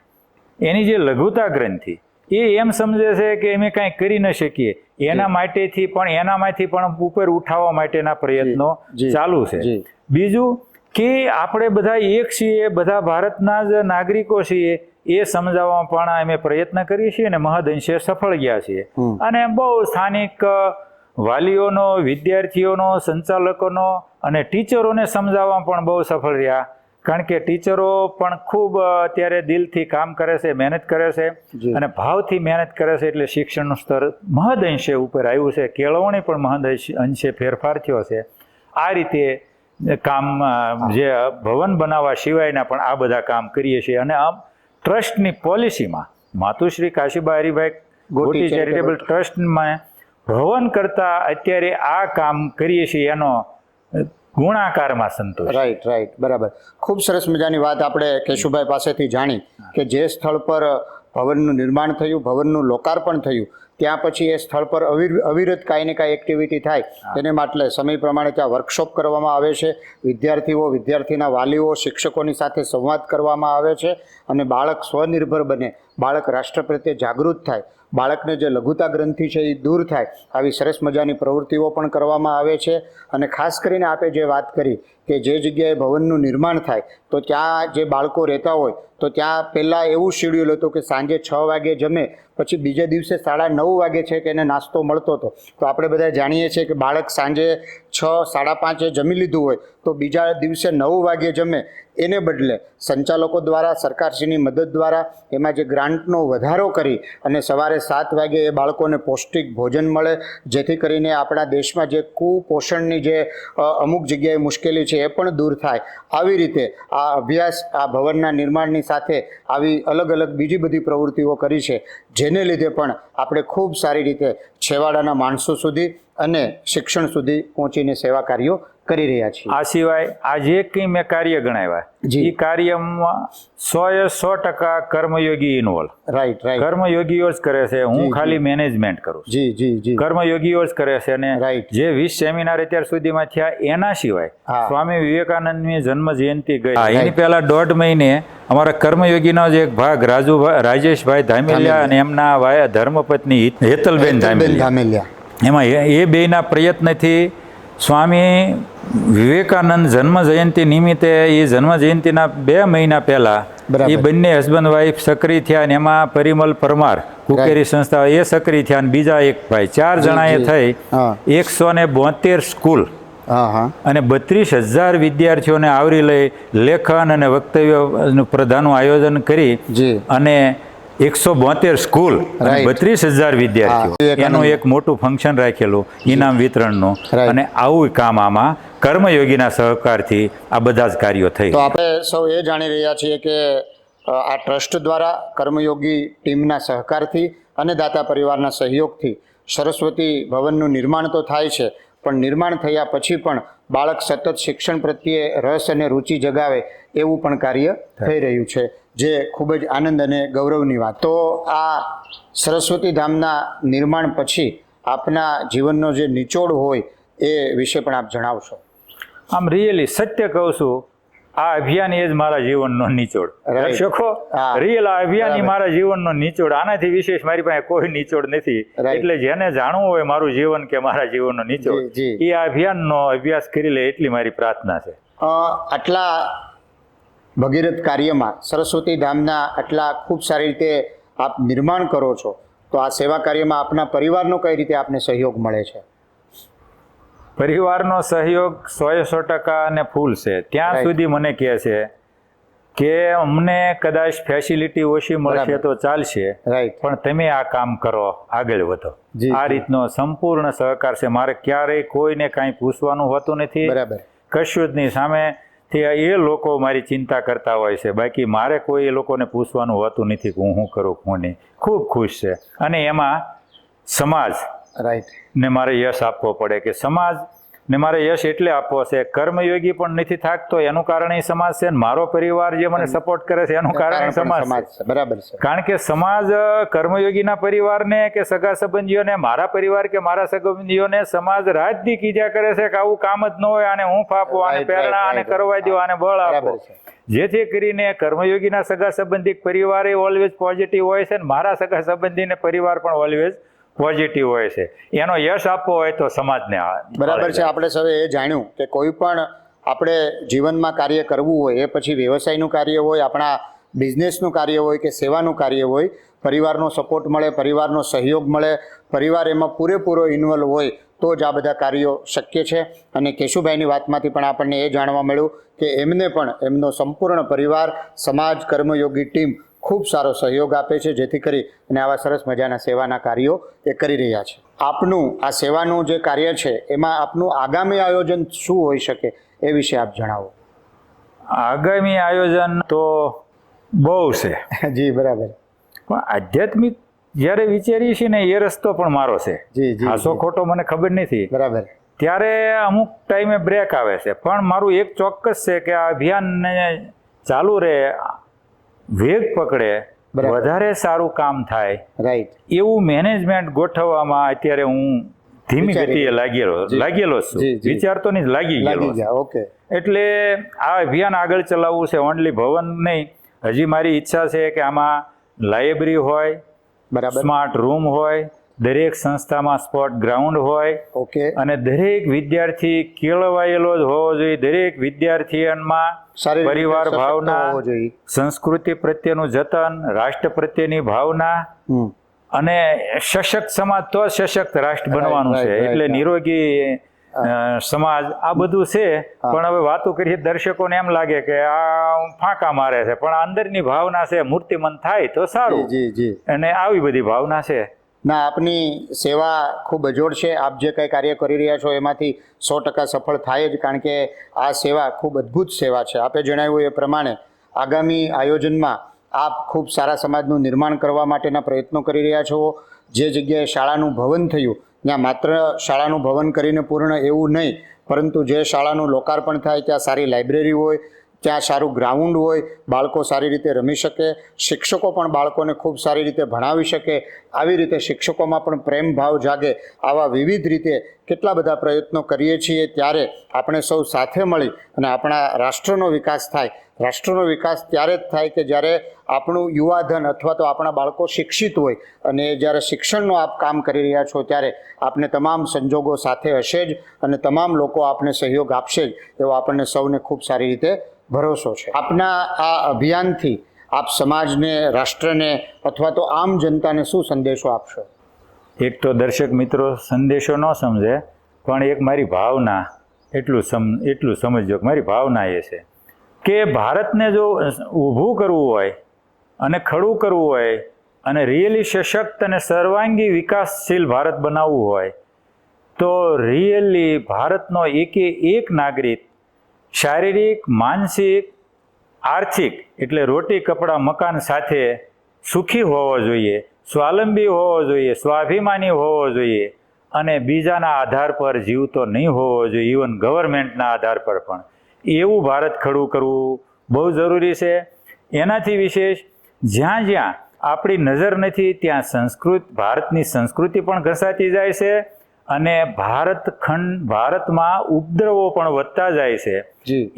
એની જે લઘુતા ગ્રંથિ એ એમ સમજે છે કે અમે કાંઈ કરી ન શકીએ, એનામાંથી પણ ઉપર ઉઠાવવા માટેના પ્રયત્નો જી. ચાલુ છે. જી. બીજું કે આપણે બધા એક છીએ, બધા ભારતના જ નાગરિકો છીએ એ સમજાવવામાં પણ અમે પ્રયત્ન કરીએ છીએ અને મહદઅંશે સફળ ગયા છીએ. અને બહુ સ્થાનિક વાલીઓનો, વિદ્યાર્થીઓનો, સંચાલકોનો અને ટીચરોને સમજાવવામાં પણ બહુ સફળ રહ્યા, કારણ કે ટીચરો પણ ખૂબ અત્યારે દિલથી કામ કરે છે, મહેનત કરે છે જી. અને ભાવથી મહેનત કરે છે, એટલે શિક્ષણનું સ્તર મહદઅંશે ઉપર આવ્યું છે, કેળવણી પણ મહદઅંશે ફેરફાર થયો છે. આ રીતે કામ જે ભવન બનાવવા સિવાયના પણ આ બધા કામ કરીએ છીએ. અને આમ ટ્રસ્ટની પોલિસીમાં માતુશ્રી કાશીબા હરિભાઈ ગોટી ચેરિટેબલ ટ્રસ્ટમાં ભવન કરતા અત્યારે આ કામ કરીએ છીએ એનો ગુણાકારમાં સંતોષ. રાઈટ રાઈટ, બરાબર. ખૂબ સરસ મજાની વાત આપણે કેશુભાઈ પાસેથી જાણી કે જે સ્થળ પર ભવનનું નિર્માણ થયું, ભવનનું લોકાર્પણ થયું, ત્યાં પછી એ સ્થળ પર અવિરત કાંઈ ને કાંઈ એક્ટિવિટી થાય, તેને માટે સમય પ્રમાણે ત્યાં વર્કશોપ કરવામાં આવે છે. વિદ્યાર્થીઓ, વિદ્યાર્થીના વાલીઓ, શિક્ષકોની સાથે સંવાદ કરવામાં આવે છે અને બાળક સ્વનિર્ભર બને, બાળક રાષ્ટ્ર પ્રત્યે જાગૃત થાય, બાળકને જે લઘુતા ગ્રંથિ છે એ દૂર થાય, આવી સરસ મજાની પ્રવૃત્તિઓ પણ કરવામાં આવે છે. અને ખાસ કરીને આપણે જે વાત કરી કે જે જગ્યાએ ભવનનું નિર્માણ થાય તો ત્યાં જે બાળકો રહેતા હોય તો ત્યાં પહેલાં એવું શેડ્યુલ હતું કે સાંજે 6 વાગે જમે, પછી બીજે દિવસે 9:30 વાગે છે કે એને નાસ્તો મળતો હતો. તો આપણે બધા જાણીએ છીએ કે બાળક સાંજે 6-5:30 જમી લીધું હોય તો બીજા દિવસે 9 વાગે જમે, એને બદલે સંચાલકો દ્વારા, સરકારશ્રીની મદદ દ્વારા એમાં જે ગ્રાન્ટનો વધારો કરી અને સવારે 7 વાગે એ બાળકોને પૌષ્ટિક ભોજન મળે, જેથી કરીને આપણા દેશમાં જે કુપોષણની જે અમુક જગ્યાએ મુશ્કેલી છે એ પણ દૂર થાય. આવી રીતે આ અભ્યાસ, આ ભવનના નિર્માણની સાથે આવી અલગ અલગ બીજી બધી પ્રવૃત્તિઓ કરી છે, જેને લીધે પણ આપણે ખૂબ સારી રીતે છેવાડાના માણસો સુધી અને શિક્ષણ સુધી પહોંચીને સેવા કાર્યો કરી રહ્યા છીએ. આ સિવાય આ જે કંઈ મેં કાર્ય ગણાવ્યા જી. એ કાર્યમાં 100% કર્મયોગી ઇન્વોલ્વ. Right right. કર્મયોગીઓ જ કરે છે, હું જી, ખાલી મેનેજમેન્ટ કરું છું. જી જી જી. કર્મયોગીઓ જ કરે છે. અને Right. જે 20 સેમિનાર અત્યાર સુધીમાં થયા એના સિવાય હા. સ્વામી વિવેકાનંદની જન્મ જયંતિ ગઈ, એની પહેલા 1.5 મહિને અમારા કર્મયોગીનો જ એક ભાગ રાજેશભાઈ ધામેલિયા અને એમના ધર્મપત્ની હેતલબેન ધામેલિયા, એમાં એ બેના પ્રયત્નથી સ્વામી વિવેકાનંદ જન્મ જયંતિ નિમિત્તે એ જન્મ જયંતિના 2 મહિના પહેલા બરાબર. એ બંને હસબન્ડ વાઈફ સક્રિય થયા અને એમાં પરિમલ પરમાર કુકેરી સંસ્થા એ સક્રિય થયા અને બીજા એક ભાઈ, 4 જણાએ જી. થઈ હા. 172 સ્કૂલ હા હા. અને 32,000 વિદ્યાર્થીઓને આવરી લઈ લેખન અને વક્તવ્ય પ્રધાનનું આયોજન કરી જી. અને 172 સ્કૂલ અને Right. 32,000 વિદ્યાર્થીઓ હા. એનું એક મોટું ફંક્શન રાખેલું ઇનામ વિતરણનું. Right. અને આવું કામ આમાં કર્મયોગીના સહકારથી આ બધા જ કાર્યો થઈ. તો આપણે સૌ એ જાણી રહ્યા છીએ કે આ ટ્રસ્ટ દ્વારા કર્મયોગી ટીમના સહકારથી અને દાતા પરિવારના સહયોગથી સરસ્વતી ભવનનું નિર્માણ તો થાય છે, પણ નિર્માણ થયા પછી પણ બાળક સતત શિક્ષણ પ્રત્યે રસ અને રુચિ જગાવે એવું પણ કાર્ય થઈ રહ્યું છે, જે ખૂબ જ આનંદ અને ગૌરવની વાત. તો આ સરસ્વતી ધામના નિર્માણ પછી આપના જીવનનો જે નિચોડ હોય એ વિશે પણ આપ જણાવશો. આમ રિયલી સત્ય કહું છું, આ અભિયાન એ જ મારા જીવનનો નિચોડ. Right. દર્શકો, હા. રિયલ આ અભિયાન ઈ બરાબર. મારા જીવનનો નિચોડ. આનાથી વિશેષ મારી પાસે કોઈ નિચોડ નથી. Right. એટલે જેને જાણવું હોય મારું જીવન કે મારા જીવનનો નિચોડ, જી, જી. એ આ અભિયાનનો અભ્યાસ કરી લે એટલી મારી પ્રાર્થના છે. આટલા ભગીરથ કાર્યમાં સરસ્વતી ધામના આટલા ખૂબ સારી રીતે આપ નિર્માણ કરો છો, તો આ સેવા કાર્યમાં આપના પરિવારનો કઈ રીતે આપને સહયોગ મળે છે? પરિવારનો સહયોગ 100% અને ફૂલ છે. ત્યાં Right. સુધી મને કહે છે કે અમને કદાચ ફેસિલિટી ઓછી મળશે બરાબર. તો ચાલશે, રાઈટ. પણ તમે આ કામ કરો, આગળ વધો. જી, આ જી. રીતનો સંપૂર્ણ સહકાર છે. મારે ક્યારેય કોઈને કાંઈ પૂછવાનું હોતું નથી, બરાબર. કશું જ નહીં. સામેથી એ લોકો મારી ચિંતા કરતા હોય છે, બાકી મારે કોઈ એ લોકોને પૂછવાનું હોતું નથી કે હું શું કરું હું નહીં. ખૂબ ખુશ છે. અને એમાં સમાજ રાઈટ. ને મારે યશ આપવો પડે કે સમાજ ને મારે યશ એટલે આપવો છે. કર્મયોગી પણ નથી થાકતો એનું કારણ એ સમાજ છે, ને મારો પરિવાર જે મને સપોર્ટ કરે છે એનું કારણ સમાજ છે. છે. બરાબર છે. કારણ કે સમાજ કર્મયોગીના પરિવારને કે સગા સંબંધીઓને, મારા પરિવાર કે મારા સંબંધીઓને સમાજ રાતથી કીજા કરે છે કે આવું કામ જ ન હોય, આને હું ફાપો, આને Right, પ્રેરણા, right, આને right. કરવા દો, આને બળ આપો. બરાબર છે. જેથી કરીને કર્મયોગીના સગા સંબંધી પરિવાર એ ઓલવેઝ પોઝિટિવ હોય છે, ને મારા સગા સંબંધીને પરિવાર પણ ઓલવેઝ પોઝિટિવ હોય છે. એનો યશ આપવો હોય તો સમાજને બરાબર છે. આપણે સૌએ એ જાણ્યું કે કોઈ પણ આપણે જીવનમાં કાર્ય કરવું હોય, એ પછી વ્યવસાયનું કાર્ય હોય, આપણા બિઝનેસનું કાર્ય હોય કે સેવાનું કાર્ય હોય, પરિવારનો સપોર્ટ મળે, પરિવારનો સહયોગ મળે, પરિવાર એમાં પૂરેપૂરો ઇન્વોલ્વ હોય તો જ આ બધા કાર્યો શક્ય છે. અને કેશુભાઈની વાતમાંથી પણ આપણને એ જાણવા મળ્યું કે એમને પણ એમનો સંપૂર્ણ પરિવાર, સમાજ, કર્મયોગી ટીમ ખૂબ સારો સહયોગ આપે છે, જેથી કરી અને આવા સરસ મજાના સેવાના કાર્યો એ કરી રહ્યા છે. આપનું આ સેવાનું જે કાર્ય છે એમાં આપનું આગામી આયોજન શું હોઈ શકે એ વિશે આપ જણાવો. આગામી આયોજન તો બહુ છે, જી બરાબર. પણ આધ્યાત્મિક જ્યારે વિચારીએ છીએ ને એ રસ્તો પણ મારો છે. જી જી હાસો ખોટો મને ખબર નથી. બરાબર. ત્યારે અમુક ટાઈમે બ્રેક આવે છે, પણ મારું એક ચોક્કસ છે કે આ અભિયાનને ચાલુ રહે, વેગ પકડે, બરાબર. વધારે સારું કામ થાય રાઈટ. એવું મેનેજમેન્ટ ગોઠવવામાં અત્યારે હું ધીમી વિચારી ગતિએ જી. લાગેલો છું. જી, જી. વિચારતો નહીં, લાગી ગયેલો લાગી છું. ગયા. ઓકે. એટલે આ અભિયાન આગળ ચલાવવું છે. ઓનલી ભવન નહીં, હજી મારી ઈચ્છા છે કે આમાં લાઇબ્રેરી હોય, બરાબર. સ્માર્ટ રૂમ હોય, દરેક સંસ્થામાં સ્પોર્ટ ગ્રાઉન્ડ હોય, ઓકે. અને દરેક વિદ્યાર્થી કેળવાયેલો જ હોવો જોઈએ. દરેક વિદ્યાર્થીઓમાં સારી રીતે પરિવાર સશક્ત ભાવના, હોવો જોઈએ. સંસ્કૃતિ પ્રત્યેનું જતન, રાષ્ટ્ર પ્રત્યેની ભાવના, હમ. અને સશક્ત સમાજ તો સશક્ત રાષ્ટ્ર Right, બનવાનું right, છે. right, એટલે right. નિરોગી સમાજ આ બધું છે. પણ હવે વાતો કરીએ દર્શકોને એમ લાગે કે આ ફાંકા મારે છે, પણ આ અંદરની ભાવના છે, મૂર્તિમંત થાય તો સારું. જી જી. અને આવી બધી ભાવના છે. ના, આપની સેવા ખૂબ અજોડ છે. આપ જે કંઈ કાર્ય કરી રહ્યા છો એમાંથી 100% સફળ થાય જ, કારણ કે આ સેવા ખૂબ અદ્ભુત સેવા છે. આપે જણાવ્યું એ પ્રમાણે આગામી આયોજનમાં આપ ખૂબ સારા સમાજનું નિર્માણ કરવા માટેના પ્રયત્નો કરી રહ્યા છો. જે જગ્યાએ શાળાનું ભવન થયું ત્યાં માત્ર શાળાનું ભવન કરીને પૂર્ણ એવું નહીં, પરંતુ જે શાળાનું લોકાર્પણ થાય ત્યાં સારી લાઇબ્રેરી હોય, ત્યાં સારું ગ્રાઉન્ડ હોય, બાળકો સારી રીતે રમી શકે, શિક્ષકો પણ બાળકોને ખૂબ સારી રીતે ભણાવી શકે, આવી રીતે શિક્ષકોમાં પણ પ્રેમ ભાવ જાગે, આવા વિવિધ રીતે કેટલા બધા પ્રયત્નો કરીએ છીએ. ત્યારે આપણે સૌ સાથે મળી અને આપણા રાષ્ટ્રનો વિકાસ થાય. રાષ્ટ્રનો વિકાસ ત્યારે જ થાય કે જ્યારે આપણું યુવાધન અથવા તો આપણા બાળકો શિક્ષિત હોય, અને જ્યારે શિક્ષણનું આપ કામ કરી રહ્યા છો ત્યારે આપને તમામ સંજોગો સાથે હશે જ, અને તમામ લોકો આપને સહયોગ આપશે જ, એવો આપણને સૌને ખૂબ સારી રીતે ભરોસો છે. આપના આ અભિયાનથી આપ સમાજને, રાષ્ટ્રને અથવા તો આમ જનતાને શું સંદેશો આપશો? એક તો દર્શક મિત્રો સંદેશો ન સમજે, પણ એક મારી ભાવના એટલું સમજજો કે મારી ભાવના એ છે કે ભારતને જો ઊભું કરવું હોય અને ખડું કરવું હોય અને રિયલી સશક્ત અને સર્વાંગી વિકાસશીલ ભારત બનાવવું હોય તો રિયલી ભારતનો એકે એક નાગરિક શારીરિક, માનસિક, આર્થિક એટલે રોટી કપડાં મકાન સાથે સુખી હોવો જોઈએ, સ્વાવલંબી હોવો જોઈએ, સ્વાભિમાની હોવો જોઈએ, અને બીજાના આધાર પર જીવતો નહીં હોવો જોઈએ, ઇવન ગવર્મેન્ટના આધાર પર પણ. એવું ભારત ખડું કરવું બહુ જરૂરી છે. એનાથી વિશેષ જ્યાં જ્યાં આપણી નજર નથી ત્યાં ભારતની સંસ્કૃતિ પણ ઘસાતી જાય છે, અને ભારતમાં ઉપદ્રવો પણ વધતા જાય છે.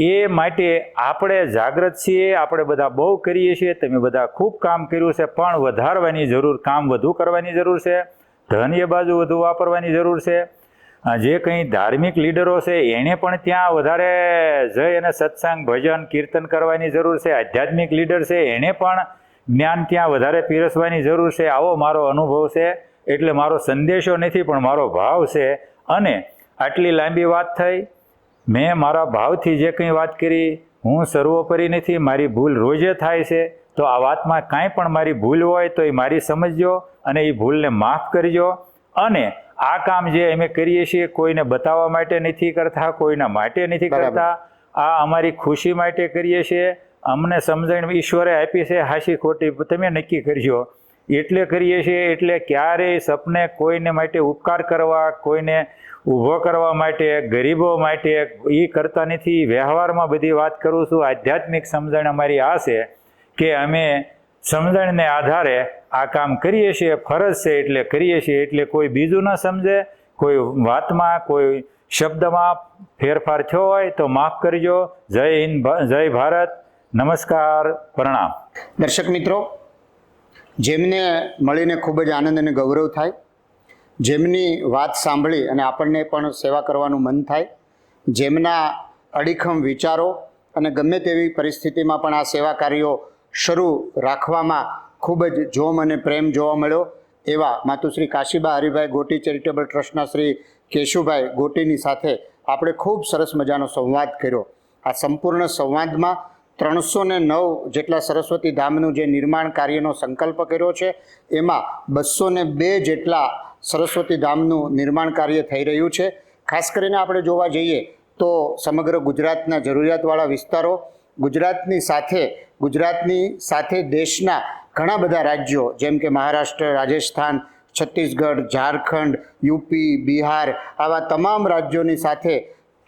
એ માટે આપણે જાગૃત છીએ. આપણે બધા બહુ કરીએ છીએ, તમે બધા ખૂબ કામ કર્યું છે, પણ વધારવાની જરૂર, કામ વધુ કરવાની જરૂર છે, ધન એ બાજુ વધુ વાપરવાની જરૂર છે. જે કંઈ ધાર્મિક લીડરો છે એણે પણ ત્યાં વધારે જઈ અને સત્સંગ, ભજન, કીર્તન કરવાની જરૂર છે. આધ્યાત્મિક લીડર છે એણે પણ જ્ઞાન ત્યાં વધારે પીરસવાની જરૂર છે. આવો મારો અનુભવ છે, એટલે મારો સંદેશો નથી પણ મારો ભાવ છે. અને આટલી લાંબી વાત થઈ, મેં મારા ભાવથી જે કંઈ વાત કરી, હું સર્વોપરી નથી, મારી ભૂલ રોજે થાય છે. તો આ વાતમાં કાંઈ પણ મારી ભૂલ હોય તો એ મારી સમજજો અને એ ભૂલને માફ કરજો. અને આ કામ જે અમે કરીએ છીએ કોઈને બતાવવા માટે નથી કરતા, કોઈના માટે નથી કરતા. આ અમારી ખુશી માટે કરીએ છીએ. અમને સમજણ ઈશ્વરે આપી છે, હાશી ખોટી તમે નક્કી કરજો. એટલે કરીએ છીએ. એટલે ક્યારેય સપને કોઈને માટે ઉપકાર કરવા, કોઈને ઊભો કરવા માટે, ગરીબો માટે એ કરતા નથી. વ્યવહારમાં બધી વાત કરું છું. આધ્યાત્મિક સમજણ અમારી આ છે કે અમે સમજણને આધારે આ કામ કરીએ છીએ. ફરજ છે એટલે કરીએ છીએ. એટલે કોઈ બીજું ન સમજે, કોઈ વાતમાં, કોઈ શબ્દમાં ફેરફાર થયો હોય તો માફ કરજો. જય હિન્દ, જય ભારત, નમસ્કાર, પ્રણામ. દર્શક મિત્રો, જેમને મળીને ખૂબ જ આનંદ અને ગૌરવ થાય, જેમની વાત સાંભળી અને આપણને પણ સેવા કરવાનું મન થાય, જેમના અડીખમ વિચારો અને ગમે તેવી પરિસ્થિતિમાં પણ આ સેવા કાર્યો શરૂ રાખવામાં ખૂબ જ જોમ અને પ્રેમ જોવા મળ્યો એવા માતુશ્રી કાશીબા હરિભાઈ ગોટી ચેરિટેબલ ટ્રસ્ટના શ્રી કેશુભાઈ ગોટીની સાથે આપણે ખૂબ સરસ મજાનો સંવાદ કર્યો. આ સંપૂર્ણ સંવાદમાં 309 જેટલા સરસ્વતી ધામનું જે નિર્માણ કાર્યનો સંકલ્પ કર્યો છે, એમાં 202 જેટલા સરસ્વતી ધામનું નિર્માણ કાર્ય થઈ રહ્યું છે. ખાસ કરીને આપણે જોવા જઈએ તો સમગ્ર ગુજરાતના જરૂરિયાતવાળા વિસ્તારો, ગુજરાતની સાથે દેશના ઘણા બધા રાજ્યો જેમ કે મહારાષ્ટ્ર, રાજસ્થાન, છત્તીસગઢ, ઝારખંડ, યુપી, બિહાર, આવા તમામ રાજ્યોની સાથે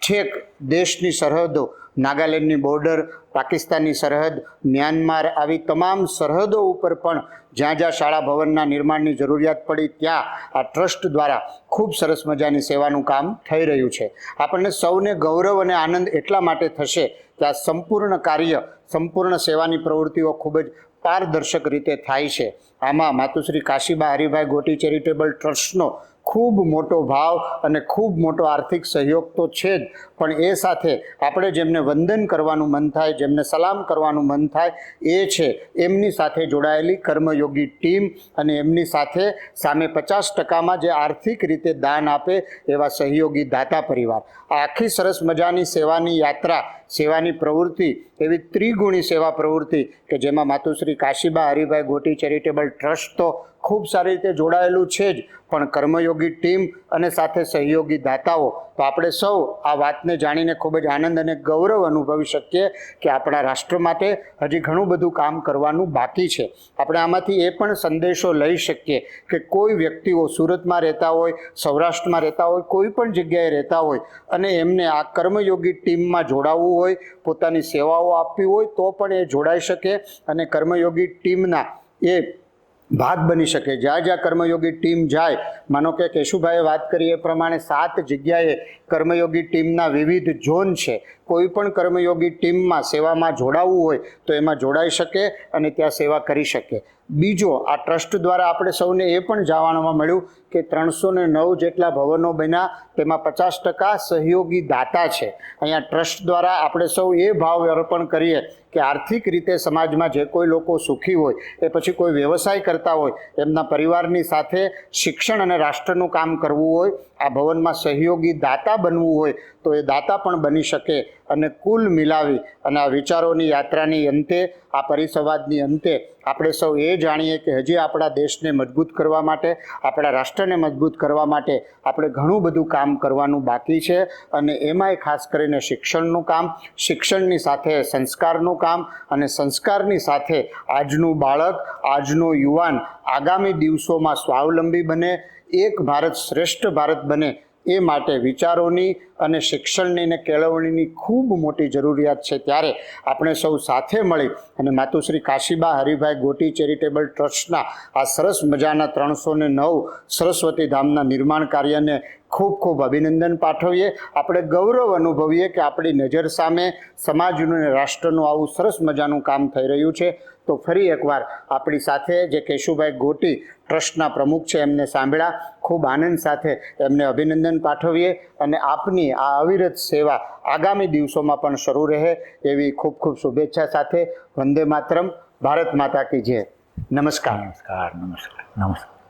છેક દેશની સરહદો, નાગાલેન્ડની બોર્ડર, પાકિસ્તાનની સરહદ, મ્યાનમાર, આવી તમામ સરહદો ઉપર પણ જ્યાં જ્યાં શાળા ભવનના નિર્માણની જરૂરિયાત પડી ત્યાં આ ટ્રસ્ટ દ્વારા ખૂબ સરસ મજાની સેવાનું કામ થઈ રહ્યું છે. આપણને સૌને ગૌરવ અને આનંદ એટલા માટે થશે કે આ સંપૂર્ણ કાર્ય, સંપૂર્ણ સેવાની પ્રવૃત્તિઓ ખૂબ જ પારદર્શક રીતે થાય છે. આમાં માતુશ્રી કાશીબા હરિભાઈ ગોટી ચેરિટેબલ ટ્રસ્ટનો ખૂબ મોટો ભાવ અને ખૂબ મોટો આર્થિક સહયોગ તો છે જ, પણ એ સાથે આપણે જેમને વંદન કરવાનું મન થાય, જેમને સલામ કરવાનું મન થાય, એ છે એમની સાથે જોડાયેલી કર્મયોગી ટીમ અને એમની સાથે સામે 50%માં જે આર્થિક રીતે દાન આપે એવા સહયોગી દાતા પરિવાર. આ આખી સરસ મજાની સેવાની યાત્રા, સેવાની પ્રવૃત્તિ, એવી ત્રિગુણી સેવા પ્રવૃત્તિ કે જેમાં માતુશ્રી કાશીબા હરિભાઈ ગોટી ચેરિટેબલ ટ્રસ્ટ તો ખૂબ સારી રીતે જોડાયેલું છે જ, પણ કર્મયોગી ટીમ અને સાથે સહયોગી દાતાઓ. તો આપણે સૌ આ વાતને જાણીને ખૂબ જ આનંદ અને ગૌરવ અનુભવી શકીએ કે આપણા રાષ્ટ્ર માટે હજી ઘણું બધું કામ કરવાનું બાકી છે. આપણે આમાંથી એ પણ સંદેશો લઈ શકીએ કે કોઈ વ્યક્તિઓ સુરતમાં રહેતા હોય, સૌરાષ્ટ્રમાં રહેતા હોય, કોઈ પણ જગ્યાએ રહેતા હોય અને એમને આ કર્મયોગી ટીમમાં જોડાવવું હોય, પોતાની સેવાઓ આપવી હોય તો પણ એ જોડાઈ શકે અને કર્મયોગી ટીમના એ ભાગ બની શકે. જ્યાં જ્યાં કર્મયોગી ટીમ જાય, માનો કે કેશુભાઈએ વાત કરી એ પ્રમાણે 7 જગ્યાએ કર્મયોગી ટીમના વિવિધ ઝોન છે. કોઈ પણ કર્મયોગી ટીમમાં સેવામાં જોડાવવું હોય તો એમાં જોડાઈ શકે અને ત્યાં સેવા કરી શકે. બીજો, આ ટ્રસ્ટ દ્વારા આપણે સૌને એ પણ જાણવા મળ્યું કે 309 જેટલા ભવનો બન્યા, તેમાં 50% સહયોગી દાતા છે. અહીંયા ટ્રસ્ટ દ્વારા આપણે સૌ એ ભાવ અર્પણ કરીએ કે આર્થિક રીતે સમાજમાં જે કોઈ લોકો સુખી હોય, એ પછી કોઈ વ્યવસાય કરતા હોય, એમના પરિવારની સાથે શિક્ષણ અને રાષ્ટ્રનું કામ કરવું હોય, આ ભવનમાં સહયોગી દાતા બનવું હોય તો એ દાતા પણ બની શકે. અને કુલ મિલાવી અને આ વિચારોની યાત્રાની અંતે, આ પરિસંવાદની અંતે આપણે સૌ એ જાણીએ કે હજી આપણા દેશને મજબૂત કરવા માટે, આપણા રાષ્ટ્રને મજબૂત કરવા માટે આપણે ઘણું બધું કામ કરવાનું બાકી છે. અને એમાંય ખાસ કરીને શિક્ષણનું કામ, શિક્ષણની સાથે સંસ્કારનું કામ અને સંસ્કારની સાથે આજનું બાળક, આજનો યુવાન આગામી દિવસોમાં સ્વાવલંબી બને, એક ભારત શ્રેષ્ઠ ભારત બને, એ માટે વિચારોની અને શિક્ષણની અને કેળવણીની ખૂબ મોટી જરૂરિયાત છે. ત્યારે આપણે સૌ સાથે મળી અને માતુશ્રી કાશીબા હરિભાઈ ગોટી ચેરિટેબલ ટ્રસ્ટના આ સરસ મજાના 309 સરસ્વતી ધામના નિર્માણ કાર્યને ખૂબ ખૂબ અભિનંદન પાઠવીએ. આપણે ગૌરવ અનુભવીએ કે આપણી નજર સામે સમાજનું અને રાષ્ટ્રનું આવું સરસ મજાનું કામ થઈ રહ્યું છે. તો ફરી એકવાર આપણી સાથે જે કેશુભાઈ ગોટી ટ્રસ્ટના પ્રમુખ છે એમને સાંભળ્યા, ખૂબ આનંદ સાથે એમને અભિનંદન પાઠવીએ અને આપની આ અવિરત સેવા આગામી દિવસોમાં પણ શરૂ રહે એવી ખૂબ ખૂબ શુભેચ્છા સાથે વંદે માતરમ. ભારત માતા કી જય. નમસ્કાર. નમસ્કાર.